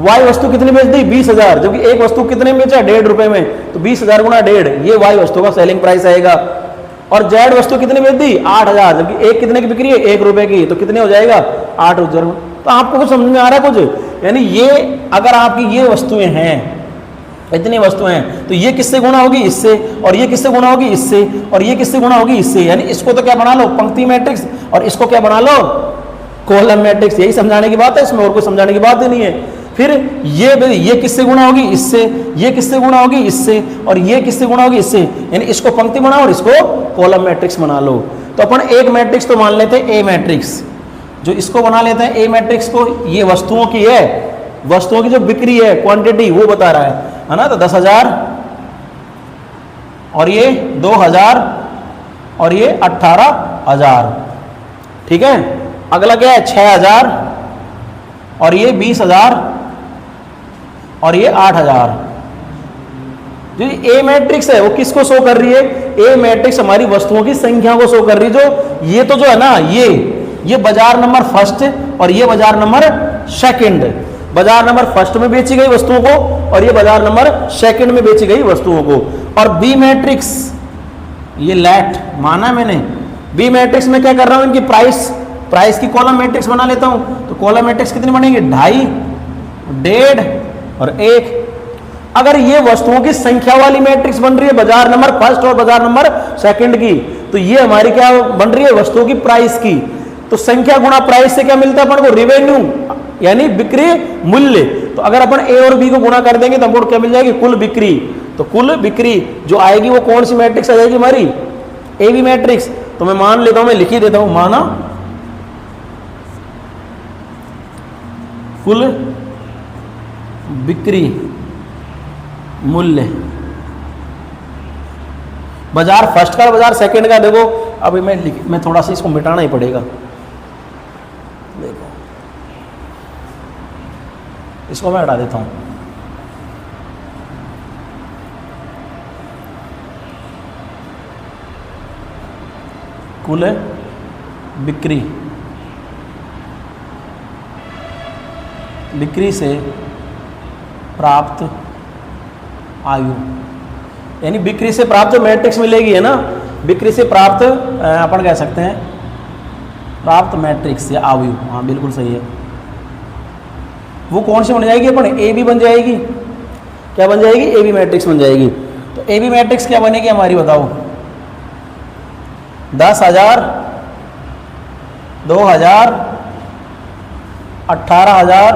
Y वस्तु कितनी बेच दी, 20,000, जबकि एक वस्तु कितने में बेचा, 1.5 रुपए में, तो 20,000 गुणा 1.5, ये Y वस्तु का सेलिंग प्राइस आएगा। और Z वस्तु कितनी बेच दी, 8,000, जबकि एक कितने की बिक्री है, 1 रुपए की, तो कितने हो जाएगा, 8,000। तो आपको कुछ समझ में आ रहा है कुछ, यानी ये अगर आपकी ये वस्तुएं हैं, इतनी वस्तुएं हैं, तो ये किससे गुणा होगी, इससे, और ये किससे गुणा होगी, इससे, और ये किससे गुणा होगी, इससे। यानी इसको तो क्या बना लो, पंक्ति मैट्रिक्स, और इसको क्या बना लो, कॉलम मैट्रिक्स। यही समझाने की बात है इसमें, और कोई समझाने की बात ही नहीं है। फिर ये किससे गुणा होगी, इससे, ये किससे गुणा होगी, इससे, और ये किससे गुणा होगी, इससे। यानी इसको पंक्ति बनाओ और इसको कॉलम मैट्रिक्स बना लो। तो अपन एक मैट्रिक्स तो मान लेते हैं ए मैट्रिक्स, जो इसको बना लेते हैं ए मैट्रिक्स को, ये वस्तुओं की है, वस्तुओं की जो बिक्री है, क्वांटिटी वो बता रहा है ना। तो 10,000, और ये 2,000, और ये 18,000, ठीक है। अगला क्या है, 6,000, और ये 20,000, और ये 8,000। जो ए मैट्रिक्स है वो किसको शो कर रही है, ए मैट्रिक्स हमारी वस्तुओं की संख्या को शो कर रही है। जो ये तो जो है ना, ये बाजार नंबर 1 और ये बाजार नंबर 2, बाजार नंबर 1 में बेची गई वस्तुओं को, और ये बाजार नंबर 2 में बेची गई वस्तुओं को। और बी मैट्रिक्स, ये लेट माना मैंने, बी मैट्रिक्स में क्या कर रहा हूं, इनकी प्राइस की कॉलम मैट्रिक्स बना लेता हूं। तो कॉलम मैट्रिक्स कितनी बनेगी, 2.5, 1.5 और 1। अगर ये वस्तुओं की संख्या वाली मैट्रिक्स बन रही है बाजार नंबर 1 और बाजार नंबर 2 की, तो ये हमारी क्या बन रही है, वस्तुओं की प्राइस की। तो संख्या गुणा प्राइस से क्या मिलता है अपन को, रिवेन्यू, यानी बिक्री मूल्य। तो अगर अपन ए और बी को गुणा कर देंगे तो हमको क्या मिल जाएगी, कुल बिक्री। तो कुल बिक्री जो आएगी वो कौन सी मैट्रिक्स आ जाएगी हमारी, ए बी मैट्रिक्स, तो मैं मान लेता हूं, मैं लिख ही देता हूं, माना कुल बिक्री मूल्य बाजार फर्स्ट का, बाजार सेकंड का। देखो अभी मैं थोड़ा सा इसको मिटाना ही पड़ेगा। देखो इसको मैं हटा देता हूं। कुल बिक्री, बिक्री से प्राप्त आयु, यानी बिक्री से प्राप्त मैट्रिक्स मिलेगी, है ना, बिक्री से प्राप्त अपन कह सकते हैं प्राप्त मैट्रिक्स या आयु। हाँ बिल्कुल सही है। वो कौन सी बन जाएगी अपन, ए बी बन जाएगी। क्या बन जाएगी, ए बी मैट्रिक्स बन जाएगी। तो ए बी मैट्रिक्स क्या बनेगी हमारी, बताओ। 10,000, 2,000, 18,000,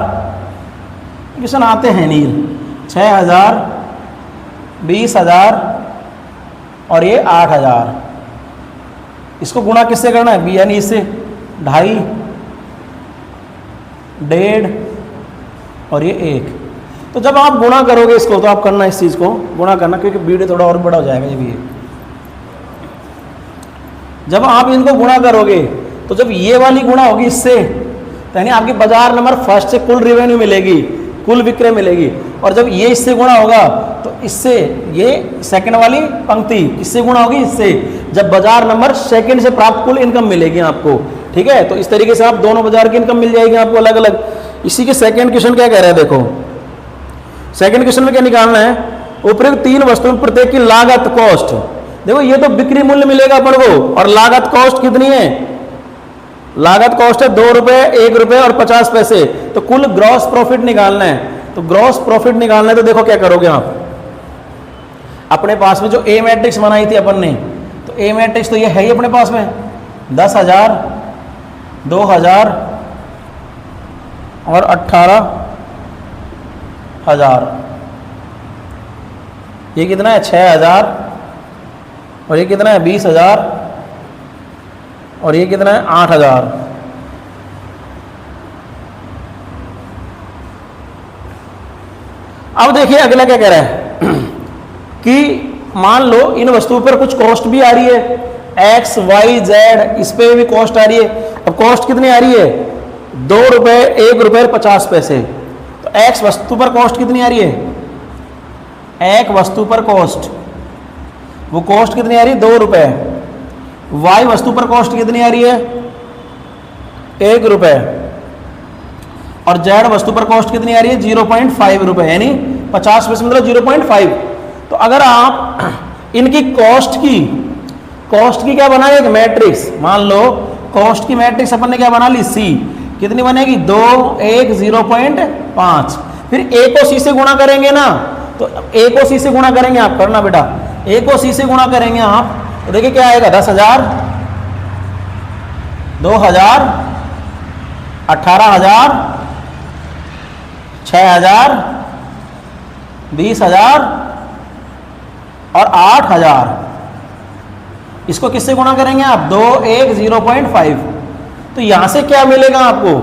क्वेश्चन आते हैं नील, 6,000, 20,000 और ये 8,000। इसको गुणा किससे करना है, बी यानी इससे 2.5, 1.5 और ये 1। तो जब आप गुणा करोगे इसको, तो आप करना इस चीज़ को गुणा करना, क्योंकि वीडियो थोड़ा और बड़ा हो जाएगा ये भी। जब आप इनको गुणा करोगे, तो जब ये वाली गुणा होगी इससे, तो यानी आपकी बाजार नंबर फर्स्ट से कुल रेवेन्यू मिलेगी, कुल विक्रय मिलेगी। और जब ये इससे गुणा होगा, तो इससे ये सेकंड वाली पंक्ति किससे गुणा होगी, इससे। जब बाजार नंबर सेकंड से प्राप्त कुल इनकम मिलेगी आपको, ठीक है। तो इस तरीके से आप दोनों बाजार की इनकम मिल जाएगी आपको अलग अलग। इसी के सेकंड क्वेश्चन क्या कह रहा है, देखो सेकंड क्वेश्चन में क्या निकालना है, उपरोक्त 3 वस्तुओं प्रत्येक की लागत कॉस्ट। देखो ये तो बिक्री मूल्य मिलेगा अपन को, और लागत कॉस्ट कितनी है, लागत कॉस्ट है 2 रुपए, 1 रुपए और 50 पैसे। तो कुल ग्रॉस प्रॉफिट निकालना है। तो ग्रॉस प्रॉफिट निकालना है, तो देखो क्या करोगे आप, अपने पास में जो ए मैट्रिक्स बनाई थी अपन ने, तो ए मैट्रिक्स तो ये है ही अपने पास में, 10,000, 2,000 और 18,000। ये कितना है, 6,000 और ये कितना है, 20,000 और ये कितना है, 8,000। अब देखिए अगला क्या कह रहा है कि मान लो इन वस्तुओं पर कुछ कॉस्ट भी आ रही है, एक्स वाई जेड, इस पे भी कॉस्ट आ रही है। अब कॉस्ट कितनी आ रही है, 2 रुपए, 1 रुपए और 50 पैसे। तो एक्स वस्तु पर कॉस्ट कितनी आ रही है, एक वस्तु पर कॉस्ट, वो कॉस्ट कितनी आ रही है, 2 रुपए। वाई वस्तु पर कॉस्ट कितनी आ रही है, 1 रुपए। और जेड वस्तु पर कॉस्ट कितनी आ रही है, 0.5 रुपए, यानी 50 पैसे मतलब 0.5। तो अगर आप इनकी कॉस्ट की क्या बनाए, एक मैट्रिक्स, मान लो कॉस्ट की मैट्रिक्स अपन ने क्या बना ली, सी। कितनी बनेगी, 2, 1, 0.5। फिर ए को सी से गुणा करेंगे ना, तो ए को सी से गुणा करेंगे, आप करना बेटा, ए को सी से गुणा करेंगे आप, तो देखिए क्या आएगा, 10,000, 2,000, 18,000, 6,000, 20,000 और 8,000। इसको किससे गुणा करेंगे आप, 2, 1, 0.5। तो यहां से क्या मिलेगा आपको,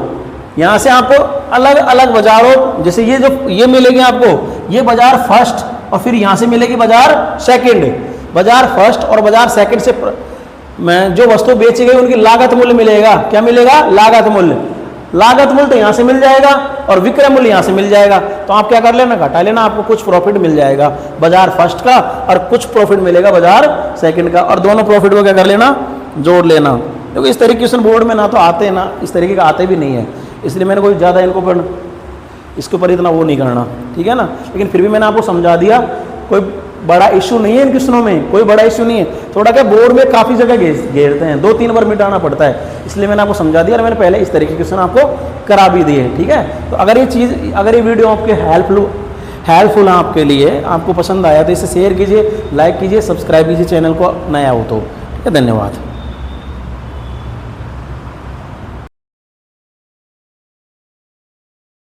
यहां से आपको अलग अलग बाजारों, जैसे ये मिलेगी आपको, ये बाजार फर्स्ट, और फिर यहां से मिलेगी बाजार सेकंड। बाजार फर्स्ट और बाजार सेकंड से जो वस्तु बेची गई उनकी लागत मूल्य मिलेगा। क्या मिलेगा, लागत मूल्य। लागत मूल्य तो यहां से मिल जाएगा और विक्रय मूल्य यहां से मिल जाएगा। तो आप क्या कर लेना, घटा लेना, आपको कुछ प्रॉफिट मिल जाएगा बाजार फर्स्ट का और कुछ प्रॉफिट मिलेगा बाजार सेकंड का, और दोनों प्रॉफिट को क्या कर लेना, जोड़ लेना। क्योंकि इस तरीके क्वेश्चन बोर्ड में ना तो आते हैं ना इस तरीके का आते भी नहीं है, इसलिए मैंने कोई ज़्यादा इनको पर इसके ऊपर इतना वो नहीं करना, ठीक है ना। लेकिन फिर भी मैंने आपको समझा दिया, कोई बड़ा इशू नहीं है इन क्वेश्चनों में, कोई बड़ा इशू नहीं है। थोड़ा क्या बोर्ड में काफ़ी जगह घेरते हैं, 2-3 बार मिटाना पड़ता है, इसलिए मैंने आपको समझा दिया और मैंने पहले इस तरीके के क्वेश्चन आपको करा भी दिए, ठीक है। तो अगर ये वीडियो आपके हेल्पफुल है आपके लिए, आपको पसंद आया तो इसे शेयर कीजिए, लाइक कीजिए, सब्सक्राइब कीजिए चैनल को, नया हो तो, ठीक है। धन्यवाद।